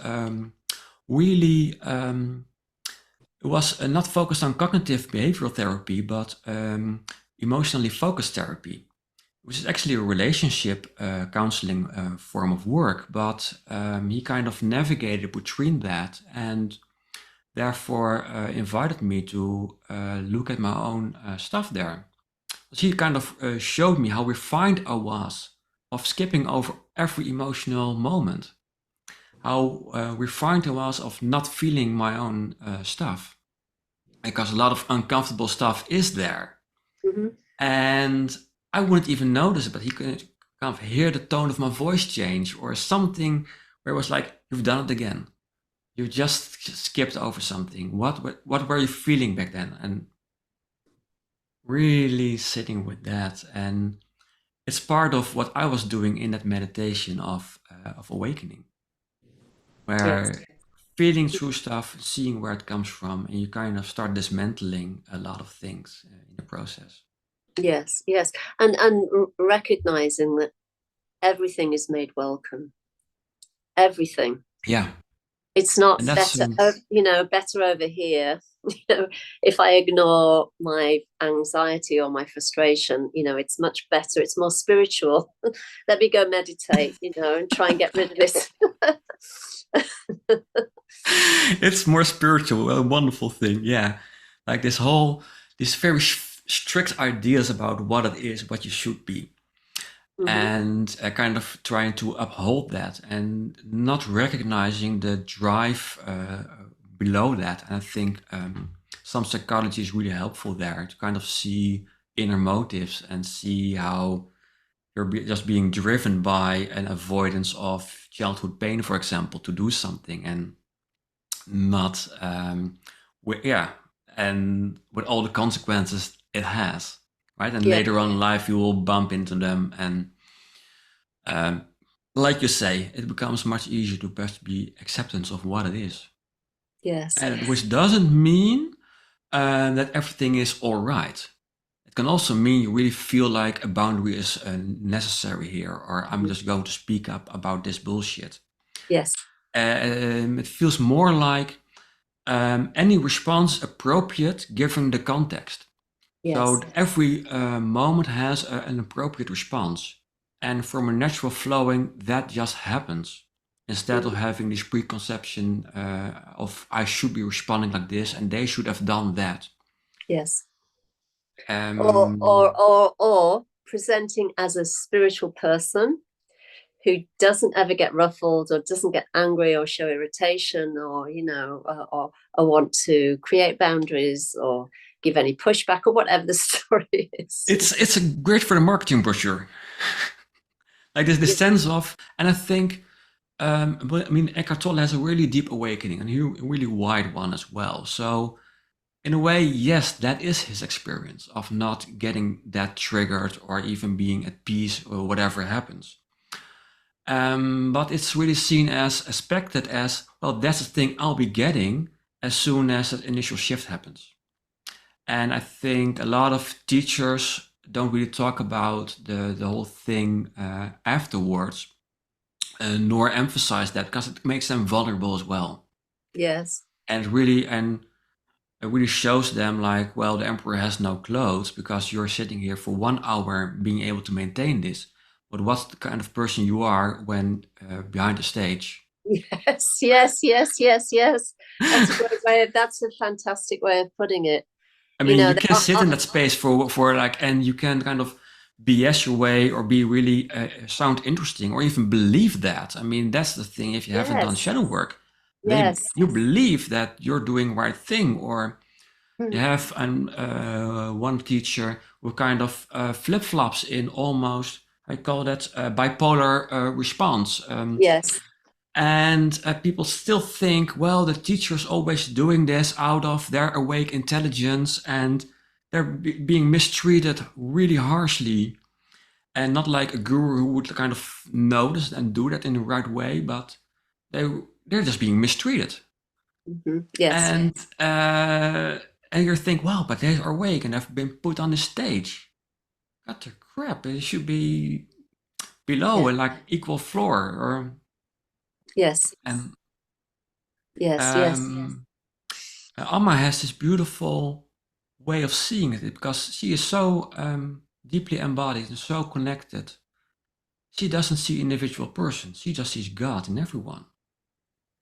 S2: really, it was not focused on cognitive behavioral therapy, but emotionally focused therapy, which is actually a relationship counseling form of work. But he kind of navigated between that, and therefore invited me to look at my own stuff there. But he kind of showed me how refined I was of skipping over every emotional moment, how refined I was of not feeling my own stuff, because a lot of uncomfortable stuff is there.
S1: Mm-hmm.
S2: And I wouldn't even notice it, but he could kind of hear the tone of my voice change or something where it was like, you've done it again. You just skipped over something. What were you feeling back then? And really sitting with that. And it's part of what I was doing in that meditation of awakening, where feeling through stuff, seeing where it comes from, and you kind of start dismantling a lot of things in the process.
S1: Yes, and recognizing that everything is made welcome. Everything.
S2: Yeah.
S1: It's not better, better over here. If I ignore my anxiety or my frustration, it's much better. It's more spiritual. Let me go meditate, and try and get rid of it.
S2: It's more spiritual, a wonderful thing. Yeah. Like these very strict ideas about what it is, what you should be. Mm-hmm. And kind of trying to uphold that and not recognizing the drive below that. And I think some psychology is really helpful there to kind of see inner motives and see how you're just being driven by an avoidance of childhood pain, for example, to do something, and not, and with all the consequences it has. Right, and later on in life you will bump into them, and like you say, it becomes much easier to best be acceptance of what it is.
S1: Yes,
S2: and which doesn't mean that everything is all right. It can also mean you really feel like a boundary is necessary here, or I'm just going to speak up about this bullshit.
S1: Yes,
S2: it feels more like any response appropriate given the context. Yes. So every moment has an appropriate response. And from a natural flowing, that just happens. Instead of having this preconception of I should be responding like this and they should have done that.
S1: Yes. Or presenting as a spiritual person who doesn't ever get ruffled or doesn't get angry or show irritation or, or want to create boundaries or, give any pushback or whatever the story is.
S2: It's a great for the marketing brochure. Like there's this sense of, and I think, but I mean, Eckhart Tolle has a really deep awakening and a really wide one as well. So in a way, yes, that is his experience of not getting that triggered or even being at peace or whatever happens. But it's really seen as expected as, well, that's the thing I'll be getting as soon as that initial shift happens. And I think a lot of teachers don't really talk about the whole thing afterwards, nor emphasize that because it makes them vulnerable as well.
S1: Yes.
S2: And it really shows them like, well, the emperor has no clothes because you're sitting here for 1 hour being able to maintain this. But what's the kind of person you are when behind the stage?
S1: Yes. That's a great way. That's a fantastic way of putting it.
S2: I mean, you can sit in that space for like, and you can kind of BS your way or be really sound interesting or even believe that. I mean, that's the thing. If you haven't done shadow work, you believe that you're doing right thing, or you have one teacher who kind of flip-flops in almost, I call that bipolar response.
S1: Yes.
S2: And people still think, well, the teacher's always doing this out of their awake intelligence and they're being mistreated really harshly. And not like a guru who would kind of notice and do that in the right way, but they're just being mistreated.
S1: Yes.
S2: And you think, well, but they are awake and have been put on the stage. Got the crap. It should be below and like equal floor or.
S1: Yes.
S2: And
S1: yes.
S2: Amma has this beautiful way of seeing it because she is so deeply embodied and so connected. She doesn't see individual persons. She just sees God in everyone.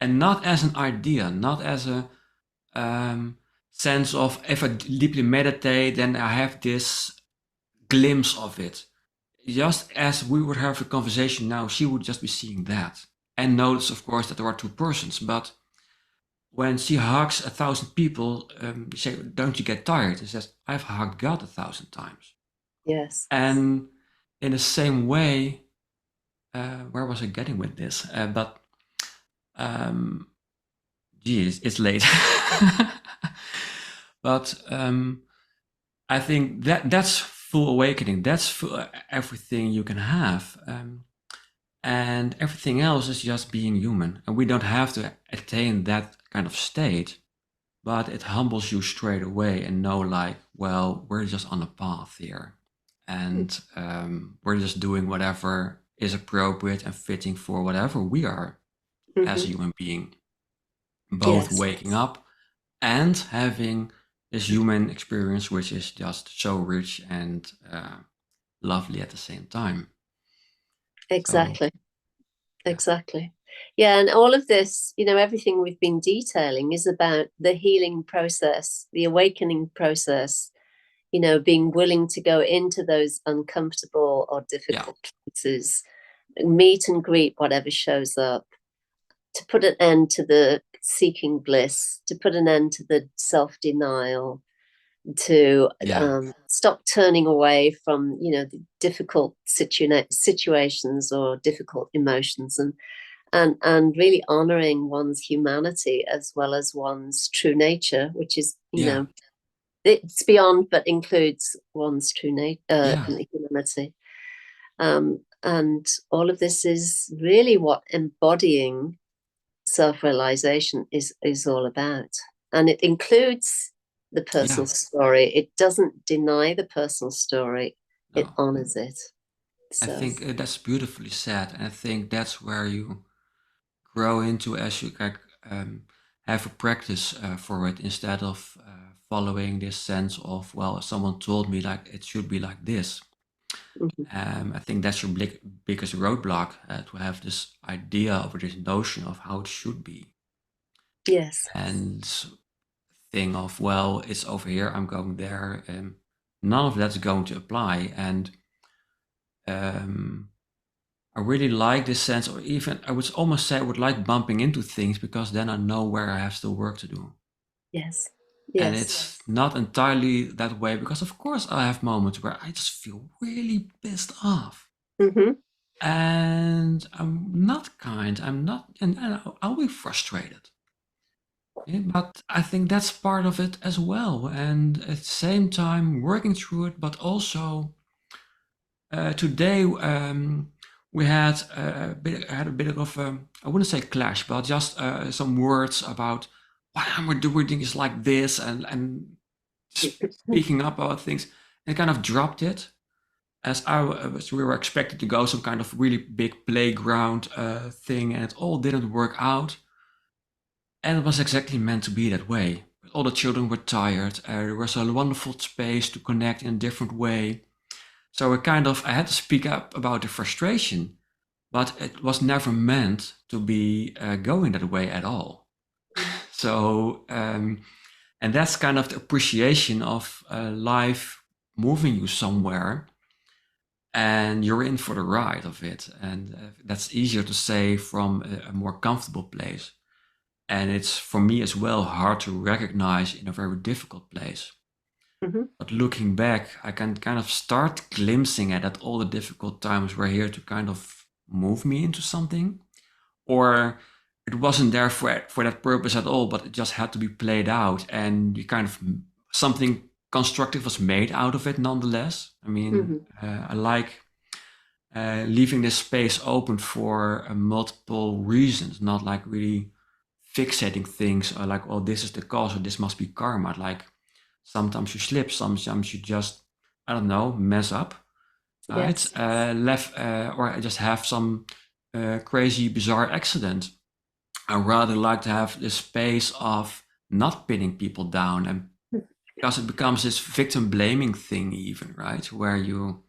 S2: And not as an idea, not as a sense of, if I deeply meditate, then I have this glimpse of it. Just as we would have a conversation now, she would just be seeing that. And notice, of course, that there are two persons. But when she hugs 1,000 people, you say, don't you get tired? She says, I've hugged God 1,000 times.
S1: Yes.
S2: And in the same way, where was I getting with this? Geez, it's late. But I think that's full awakening. That's full, everything you can have. And everything else is just being human. And we don't have to attain that kind of state, but it humbles you straight away and know like, well, we're just on a path here. And we're just doing whatever is appropriate and fitting for whatever we are as a human being. Both waking up and having this human experience, which is just so rich and lovely at the same time.
S1: Exactly. Yeah, and all of this, everything we've been detailing is about the healing process, the awakening process, being willing to go into those uncomfortable or difficult places, meet and greet whatever shows up, to put an end to the seeking bliss, to put an end to the self-denial, to stop turning away from the difficult situations or difficult emotions, and really honoring one's humanity as well as one's true nature, which is it's beyond but includes one's true humanity. And all of this is really what embodying self-realization is all about, and it includes the personal story. It doesn't deny the personal story. It honors it.
S2: So. I think that's beautifully said, and I think that's where you grow into as you have a practice for it, instead of following this sense of, well, someone told me like it should be like this. I think that's your biggest roadblock, to have this idea of this notion of how it should be.
S1: Yes.
S2: And thing of, well, it's over here, I'm going there. None of that's going to apply. And I really like this sense, or even I would almost say I would like bumping into things, because then I know where I have still work to do.
S1: Yes.
S2: And
S1: Yes.
S2: it's not entirely that way, because of course I have moments where I just feel really pissed off.
S1: Mm-hmm.
S2: And I'm not kind, and I'll be frustrated. Yeah, but I think that's part of it as well. And at the same time, working through it, but also today we had a bit of I wouldn't say clash, but just some words about why am I doing things like this, and speaking up about things. And kind of dropped it, as we were expected to go some kind of really big playground thing, and it all didn't work out. And it was exactly meant to be that way. All the children were tired. There was a wonderful space to connect in a different way. So I had to speak up about the frustration, but it was never meant to be going that way at all. So, and that's kind of the appreciation of life moving you somewhere, and you're in for the ride of it. And that's easier to say from a more comfortable place. And it's, for me as well, hard to recognize in a very difficult place.
S1: Mm-hmm.
S2: But looking back, I can kind of start glimpsing at that all the difficult times were here to kind of move me into something. Or it wasn't there for that purpose at all, but it just had to be played out. And you kind of, something constructive was made out of it nonetheless. I mean, I like leaving this space open for multiple reasons, not like really fixating things or like, oh, this is the cause or this must be karma. Like sometimes you slip, sometimes you just, I don't know, mess up, right?
S1: Yes.
S2: Or just have some crazy, bizarre accident. I rather like to have this space of not pinning people down, and because it becomes this victim blaming thing, even, right? Where you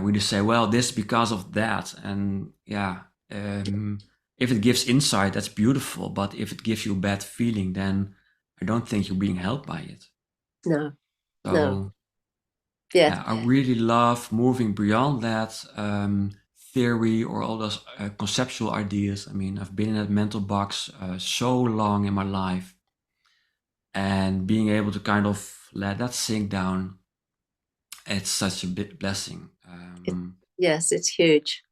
S2: we just say, well, this because of that. And yeah, if it gives insight, that's beautiful. But if it gives you a bad feeling, then I don't think you're being helped by it.
S1: No. No.
S2: So
S1: Yeah.
S2: yeah, I really love moving beyond that theory or all those conceptual ideas. I mean, I've been in that mental box so long in my life, and being able to kind of let that sink down, it's such a big blessing.
S1: Yes, it's huge.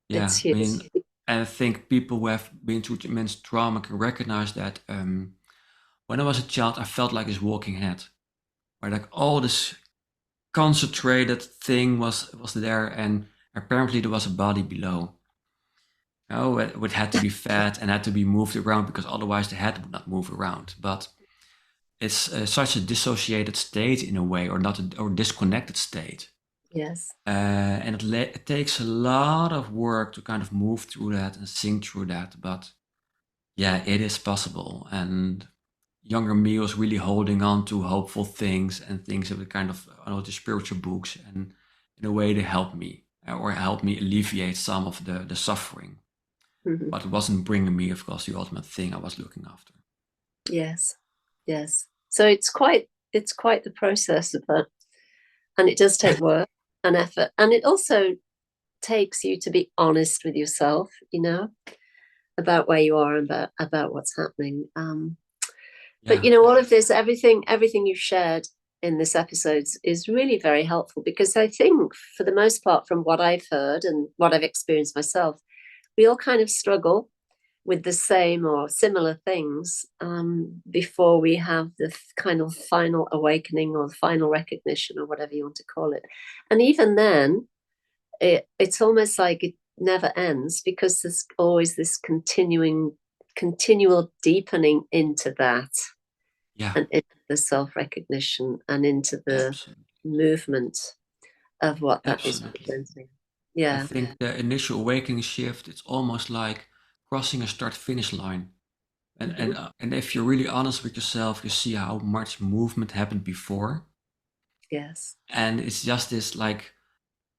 S1: It's
S2: Yeah, I
S1: huge.
S2: mean, I think people who have been through immense trauma can recognize that. When I was a child, I felt like this walking head, where like all this concentrated thing was there, and apparently there was a body below. Oh, it had to be fed and had to be moved around, because otherwise the head would not move around. But it's such a dissociated state in a way, or not or disconnected state.
S1: Yes.
S2: And it takes a lot of work to kind of move through that and sink through that. But yeah, it is possible. And younger me was really holding on to hopeful things and things that were kind of, I know, the spiritual books. And in a way, they helped me, or helped me alleviate some of the suffering.
S1: Mm-hmm.
S2: But it wasn't bringing me, of course, the ultimate thing I was looking after.
S1: Yes. Yes. So it's quite the process of that. And it does take work and effort. And it also takes you to be honest with yourself, about where you are and about what's happening. But
S2: Yeah,
S1: all of this, everything you've shared in this episode is really very helpful, because I think for the most part, from what I've heard and what I've experienced myself, we all kind of struggle with the same or similar things before we have the kind of final awakening or final recognition, or whatever you want to call it. And even then, it's almost like it never ends, because there's always this continual deepening into that,
S2: yeah,
S1: and into the self-recognition, and into the
S2: absolutely,
S1: movement of what that is
S2: absolutely.
S1: representing.
S2: I
S1: Yeah.
S2: think the initial awakening shift, it's almost like crossing a start-finish line.
S1: Mm-hmm.
S2: And if you're really honest with yourself, you see how much movement happened before,
S1: Yes.
S2: and it's just this like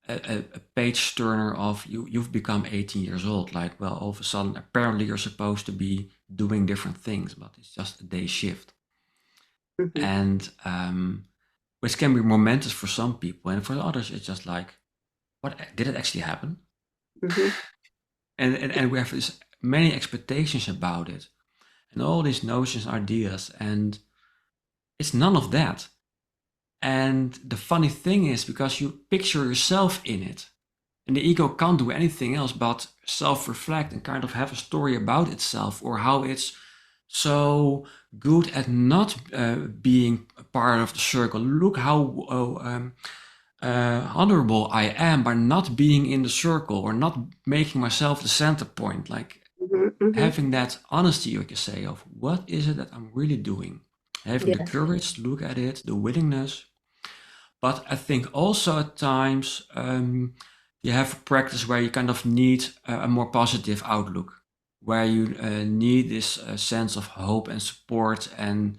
S2: a page turner of you've become 18 years old. Like, well, all of a sudden, apparently you're supposed to be doing different things, but it's just a day shift.
S1: Mm-hmm.
S2: And which can be momentous for some people, and for others, it's just like, what did it actually happen?
S1: Mm-hmm.
S2: And we have this many expectations about it, and all these notions, ideas, and it's none of that. And the funny thing is, because you picture yourself in it, and the ego can't do anything else but self-reflect and kind of have a story about itself, or how it's so good at not being a part of the circle. Look how honorable I am by not being in the circle or not making myself the center point. Like having that honesty, you can say, of what is it that I'm really doing? Having the
S1: Yes.
S2: courage to look at it, the willingness. But I think also at times you have a practice where you kind of need a more positive outlook, where you need this sense of hope and support and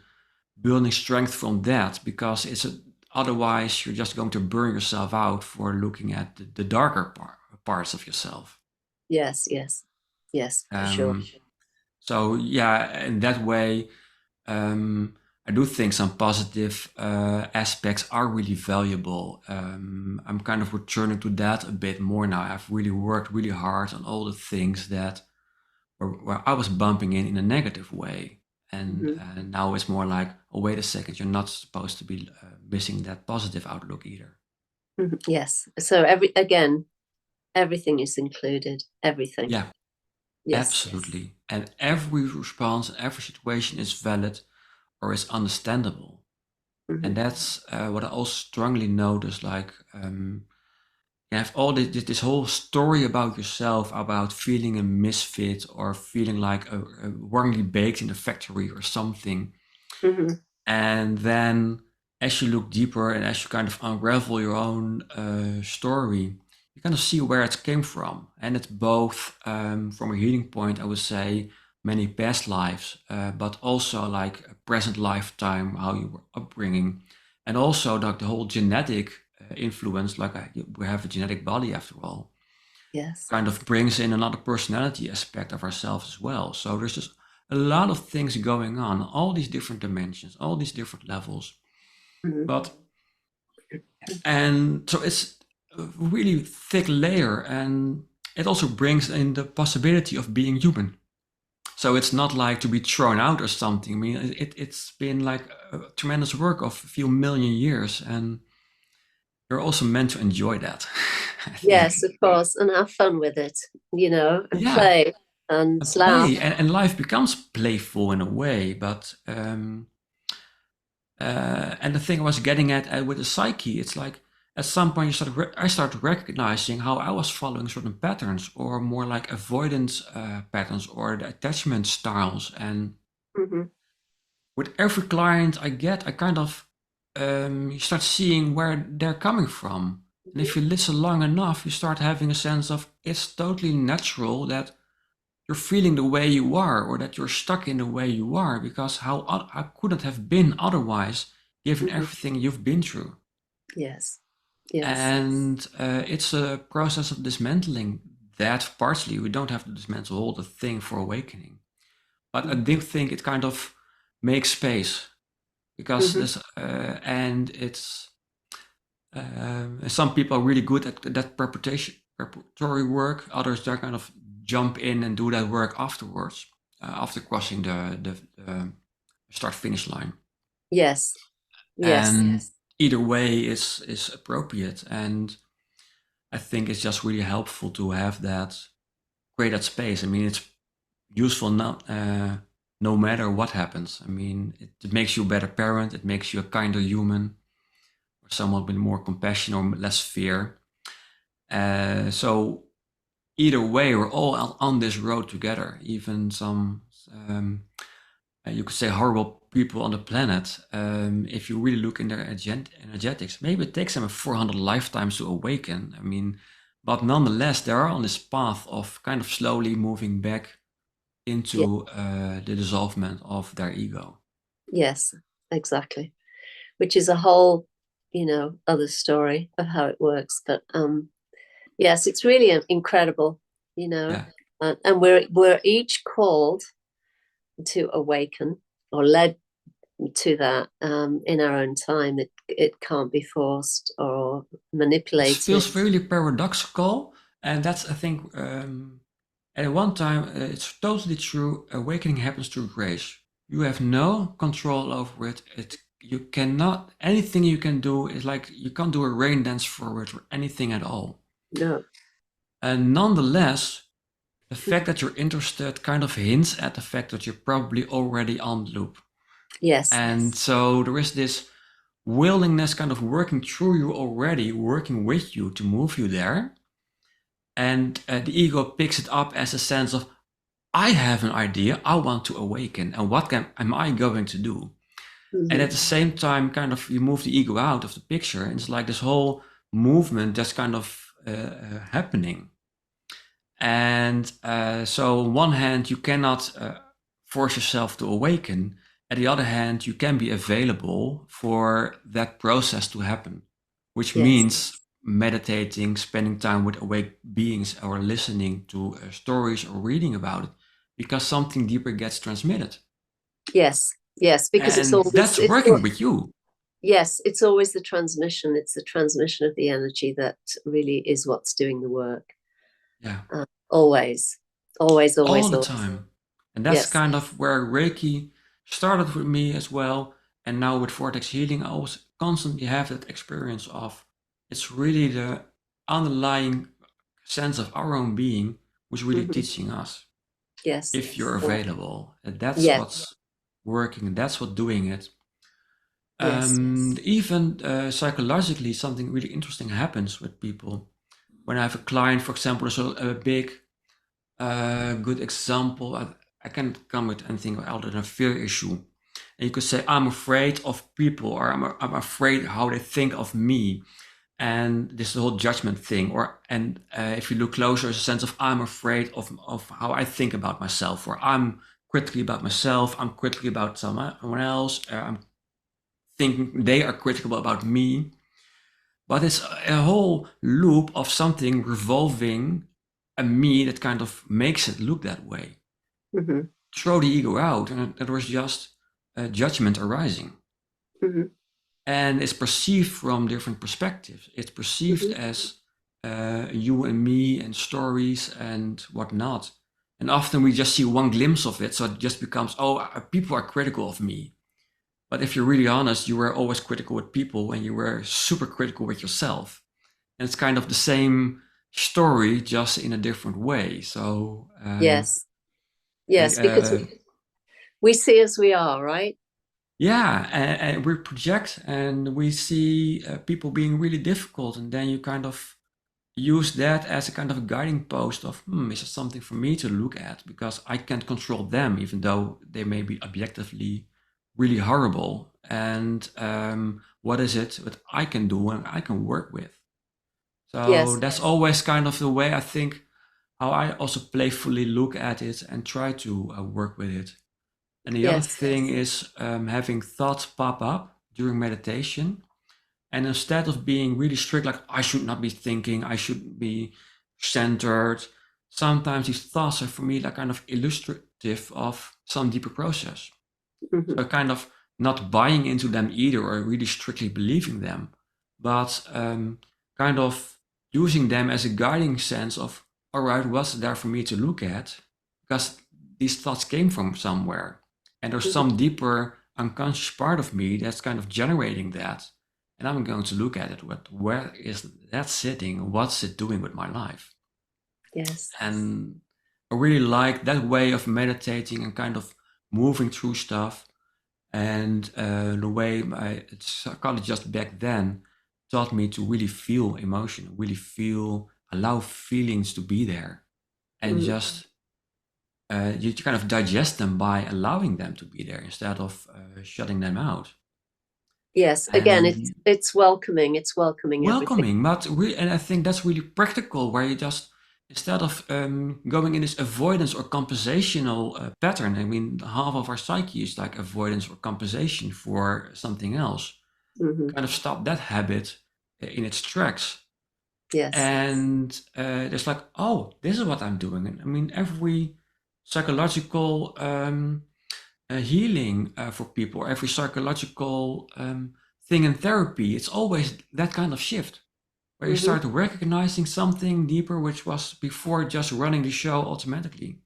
S2: building strength from that, because otherwise you're just going to burn yourself out for looking at the darker parts of yourself.
S1: Yes, for sure.
S2: So yeah, in that way, I do think some positive aspects are really valuable. I'm kind of returning to that a bit more now. I've really worked really hard on all the things that where I was bumping in a negative way. And now it's more like, oh, wait a second, you're not supposed to be missing that positive outlook either.
S1: Yes. So everything is included. Everything.
S2: Yeah,
S1: Yes.
S2: absolutely. And every response, every situation is valid or is understandable. And that's what I also strongly notice. Like, you have all this whole story about yourself, about feeling a misfit or feeling like wrongly baked in a factory or something. And then as you look deeper and as you kind of unravel your own story, you kind of see where it came from. And it's both from a healing point, I would say, many past lives, but also like a present lifetime, how you were upbringing, and also like the whole genetic influence. Like we have a genetic body after all.
S1: Yes.
S2: Kind of brings in another personality aspect of ourselves as well. So there's just a lot of things going on, all these different dimensions, all these different levels. And so it's a really thick layer, and it also brings in the possibility of being human. So it's not like to be thrown out or something. I mean, it's been like a tremendous work of a few million years, and you're also meant to enjoy that.
S1: Yes, of course, and have fun with it, and
S2: Yeah,
S1: play and
S2: and
S1: laugh.
S2: play, and life becomes playful in a way. But and the thing I was getting at with the psyche, it's like at some point I started recognizing how I was following certain patterns, or more like avoidance patterns, or the attachment styles. And with every client I get, I kind of you start seeing where they're coming from. And if you listen long enough, you start having a sense of it's totally natural that you're feeling the way you are, or that you're stuck in the way you are, because how could it have been otherwise, given everything you've been through?
S1: Yes.
S2: And it's a process of dismantling that partially. We don't have to dismantle all the thing for awakening. But I do think it kind of makes space, because there's, and it's, some people are really good at that preparatory work. Others, they kind of jump in and do that work afterwards, after crossing the start-finish line.
S1: Yes.
S2: And either way is appropriate. And I think it's just really helpful to have that, create that space. I mean, it's useful no matter what happens. I mean, it makes you a better parent. It makes you a kinder human, or someone with more compassion or less fear. So either way, we're all on this road together. Even some, you could say, horrible people on the planet. If you really look in their energetics, maybe it takes them 400 lifetimes to awaken. I mean, but nonetheless, they are on this path of kind of slowly moving back into the dissolvement of their ego.
S1: Yes, exactly. Which is a whole, other story of how it works. But yes, it's really incredible,
S2: Yeah.
S1: and we're each called to awaken, or led to that in our own time. It can't be forced or manipulated.
S2: It feels really paradoxical, and that's, I think, at one time, it's totally true. Awakening happens through grace. You have no control over it. you cannot, anything you can do is like, you can't do a rain dance forward or anything at all.
S1: No.
S2: And nonetheless, the fact that you're interested kind of hints at the fact that you're probably already on loop.
S1: Yes.
S2: And so there is this willingness kind of working through you already, working with you to move you there. And the ego picks it up as a sense of, I have an idea, I want to awaken, and what am I going to do? And at the same time, kind of, you move the ego out of the picture, and it's like this whole movement just kind of happening. And so on one hand, you cannot force yourself to awaken. At the other hand, you can be available for that process to happen, which means meditating, spending time with awake beings, or listening to stories or reading about it, because something deeper gets transmitted.
S1: Yes, because
S2: and that's working with you.
S1: Yes, it's always the transmission. It's the transmission of the energy that really is what's doing the work.
S2: Yeah.
S1: Always.
S2: All the time. And that's kind of where Reiki started with me as well. And now with Vortex Healing, I always constantly have that experience of, it's really the underlying sense of our own being who's really teaching us.
S1: Yes.
S2: If you're available. And that's what's working, and that's what's doing it. Even psychologically, something really interesting happens with people. When I have a client, for example, there's a big, good example. I can't come with anything other than a fear issue. And you could say, I'm afraid of people, or I'm afraid how they think of me. And this is the whole judgment thing. And if you look closer, there's a sense of, I'm afraid of how I think about myself, or I'm critically about myself, I'm critically about someone else, I'm thinking they are critical about me. But it's a whole loop of something revolving a me that kind of makes it look that way. Throw the ego out, and there was just a judgment arising. And it's perceived from different perspectives. It's perceived as you and me and stories and whatnot. And often we just see one glimpse of it, so it just becomes, oh, people are critical of me. But if you're really honest, you were always critical with people, and you were super critical with yourself. And it's kind of the same story, just in a different way. So
S1: yes, because we see as we are, right?
S2: Yeah, and we project, and we see people being really difficult, and then you kind of use that as a kind of guiding post of, is it something for me to look at? Because I can't control them, even though they may be objectively really horrible. And what is it that I can do and I can work with? So that's always kind of the way I think, how I also playfully look at it and try to work with it. And the other thing is having thoughts pop up during meditation. And instead of being really strict, like, I should not be thinking, I should be centered, sometimes these thoughts are for me like kind of illustrative of some deeper process. So kind of not buying into them either, or really strictly believing them, but kind of using them as a guiding sense of, all right, what's there for me to look at? Because these thoughts came from somewhere. And there's some deeper unconscious part of me that's kind of generating that. And I'm going to look at it. Where is that sitting? What's it doing with my life?
S1: Yes.
S2: And I really like that way of meditating and kind of moving through stuff. And the way my psychologist back then taught me to really feel emotion, really allow feelings to be there. And just you kind of digest them by allowing them to be there instead of shutting them out.
S1: Yes, again, it's welcoming. It's welcoming
S2: everything.
S1: But
S2: and I think that's really practical, where you just, instead of going in this avoidance or compensational pattern. I mean, half of our psyche is like avoidance or compensation for something else. Kind of stop that habit in its tracks.
S1: Yes.
S2: And it's like, oh, this is what I'm doing. And I mean, every psychological healing for people, every psychological thing in therapy, it's always that kind of shift, where you start recognizing something deeper, which was before just running the show automatically.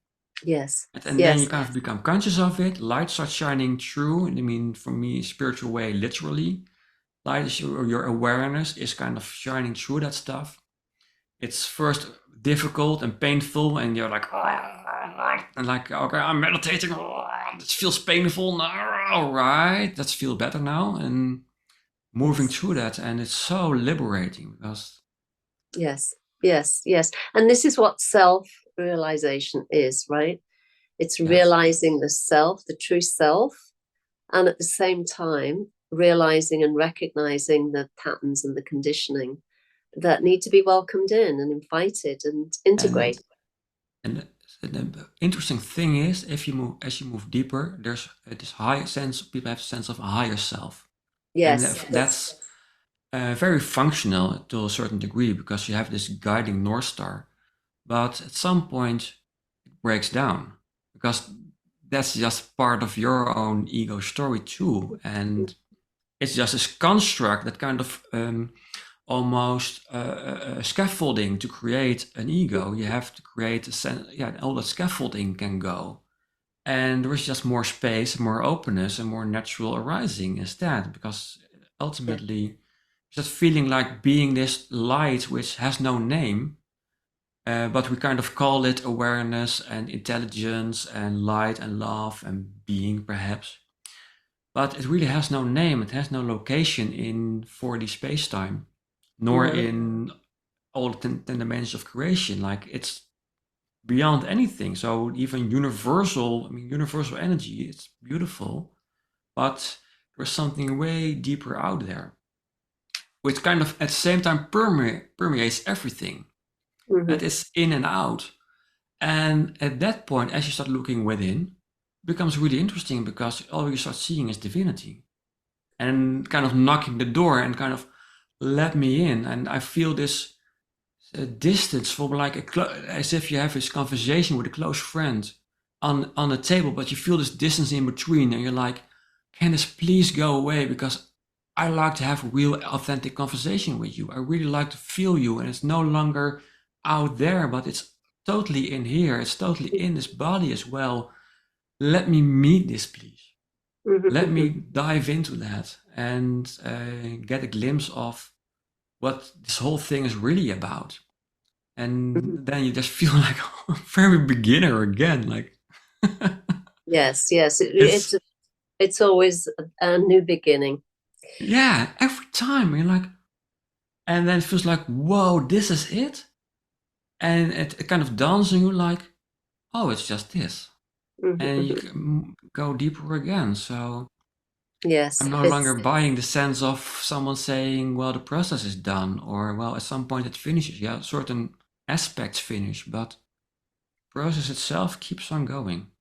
S1: Yes.
S2: And then you
S1: Yes.
S2: kind of become conscious of it. Light starts shining through. I mean, for me, spiritual way, literally, light is your awareness is kind of shining through that stuff. It's first difficult and painful, and you're like, and like, okay, I'm meditating. This feels painful now. All right, let's feel better now, and moving
S1: Yes.
S2: through that, and it's so liberating because
S1: Yes. Yes. Yes. And this is what self-realization is, right? It's
S2: yes,
S1: realizing the self, the true self, and at the same time, realizing and recognizing the patterns and the conditioning that need to be welcomed in and invited and
S2: and
S1: integrated.
S2: and the interesting thing is, if you move as you move deeper, there's this high sense. People have a sense of a higher self, and
S1: Yes.
S2: that's very functional to a certain degree because you have this guiding North Star. But at some point, it breaks down because that's just part of your own ego story too. And it's just this construct that kind of almost scaffolding to create an ego. You have to create a sense, yeah, all that scaffolding can go. And there is just more space, more openness, and more natural arising instead, because
S1: Yeah.
S2: ultimately, just feeling like being this light which has no name, but we kind of call it awareness and intelligence and light and love and being, perhaps. But it really has no name, it has no location in 4D space-time, nor
S1: Mhm.
S2: in all the 10 dimensions of creation. Like, it's beyond anything. So even universal, I mean, universal energy, it's beautiful, but there's something way deeper out there, which kind of at the same time permeates everything. That
S1: Mhm.
S2: is in and out. And at that point, as you start looking within, it becomes really interesting because all you start seeing is divinity and kind of knocking the door and kind of let me in. And I feel this distance from like as if you have this conversation with a close friend on a table, but you feel this distance in between, and you're like, "Can this please go away? Because I like to have a real, authentic conversation with you. I really like to feel you, and it's no longer out there, but it's totally in here. It's totally in this body as well. Let me meet this, please. Let me
S1: Mhm.
S2: dive into that and get a glimpse of what this whole thing is really about." And
S1: Mhm.
S2: then you just feel like a very beginner again. Like
S1: Yes. Yes.
S2: it's
S1: It's always a new beginning.
S2: yeah, every time you're like, and then it feels like, whoa, this is it. And it kind of dawns on you like, oh, it's just this.
S1: Mhm.
S2: And you
S1: Mhm.
S2: can go deeper again. So I'm
S1: Yes.
S2: no longer
S1: It's
S2: buying the sense of someone saying, well, the process is done, or well, at some point it finishes. Yeah, certain aspects finish, but the process itself keeps on going.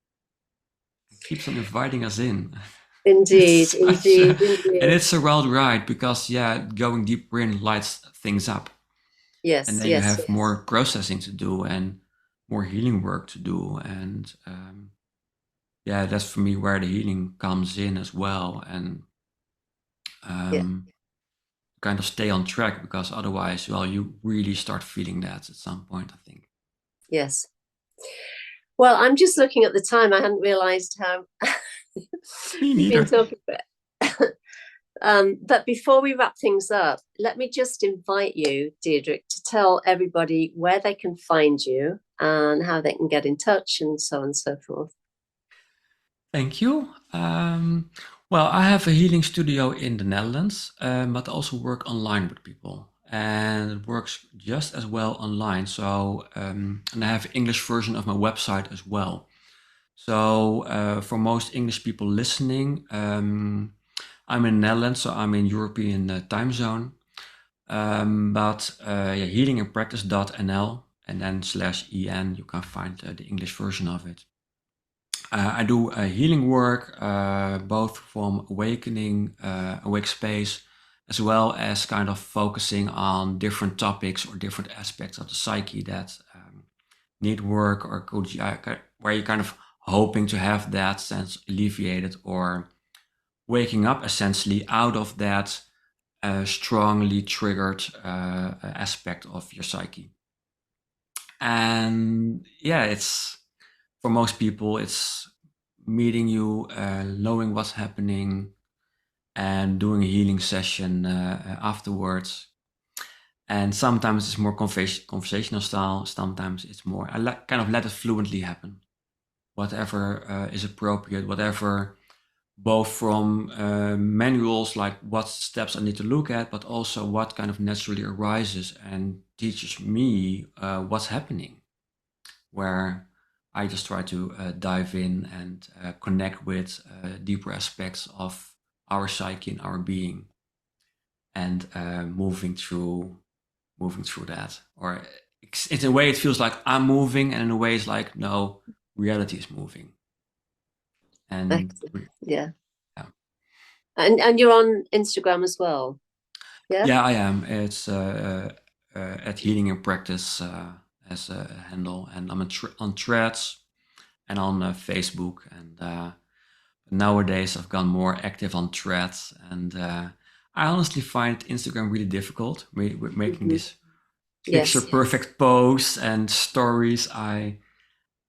S2: It keeps on inviting us in.
S1: indeed,
S2: It's such
S1: indeed,
S2: a, and
S1: indeed.
S2: it's a wild ride because yeah, going deeper in lights things up, and
S1: Yes.
S2: then you
S1: Yes.
S2: have more processing to do and more healing work to do, and yeah, that's for me where the healing comes in as well, and
S1: Yeah.
S2: um, kind of stay on track because otherwise, well, you really start feeling that at some point, I think.
S1: Yes. Well, I'm just looking at the time. I hadn't realized how
S2: Me
S1: we've been
S2: neither.
S1: talking about. But before we wrap things up, let me just invite you, Diederik, to tell everybody where they can find you and how they can get in touch and so on and so forth.
S2: Thank you. Well, I have a healing studio in the Netherlands, but I also work online with people, and it works just as well online. So, and I have an English version of my website as well. So, for most English people listening, I'm in the Netherlands, so I'm in European time zone. But yeah, healingandpractice.nl and then /en, you can find the English version of it. I do healing work, both from awakening, awake space, as well as kind of focusing on different topics or different aspects of the psyche that need work, or where you're kind of hoping to have that sense alleviated or waking up essentially out of that strongly triggered aspect of your psyche. And yeah, it's for most people, it's meeting you, knowing what's happening, and doing a healing session afterwards. And sometimes it's more conversational style. Sometimes it's more, I kind of let it fluently happen. Whatever is appropriate, whatever, both from manuals, like what steps I need to look at, but also what kind of naturally arises and teaches me what's happening, where I just try to dive in and connect with deeper aspects of our psyche and our being, and moving through that. Or in a way it feels like I'm moving, and in a way it's like, no, reality is moving. And
S1: yeah.
S2: yeah.
S1: And you're on Instagram as well?
S2: Yeah, I am. It's at Healing in Practice as a handle, and I'm on Threads and on Facebook. And nowadays I've gone more active on Threads, and I honestly find Instagram really difficult with making these picture perfect posts and stories. I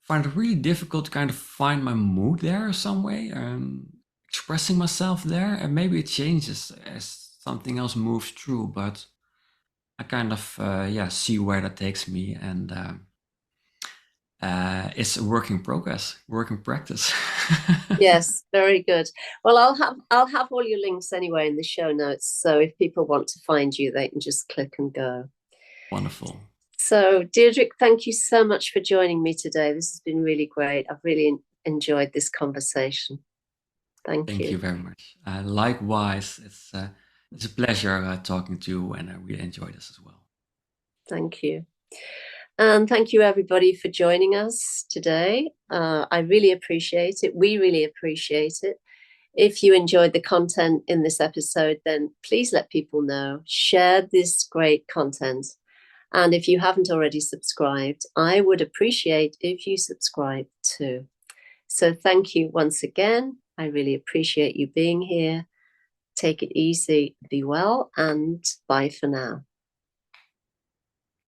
S2: find it really difficult to kind of find my mood there some way, expressing myself there, and maybe it changes as something else moves through, but I kind of see where that takes me, and it's a work in progress, work in practice.
S1: Yes, very good. Well, I'll have all your links anyway in the show notes, so if people want to find you, they can just click and go.
S2: Wonderful.
S1: So, Diederik, thank you so much for joining me today. This has been really great. I've really enjoyed this conversation. Thank you.
S2: Thank you very much. Likewise, it's a pleasure talking to you, and I really enjoyed this as well.
S1: Thank you. And thank you, everybody, for joining us today. I really appreciate it. We really appreciate it. If you enjoyed the content in this episode, then please let people know. Share this great content. And if you haven't already subscribed, I would appreciate if you subscribe too. So thank you once again. I really appreciate you being here. Take it easy, be well, and bye for now.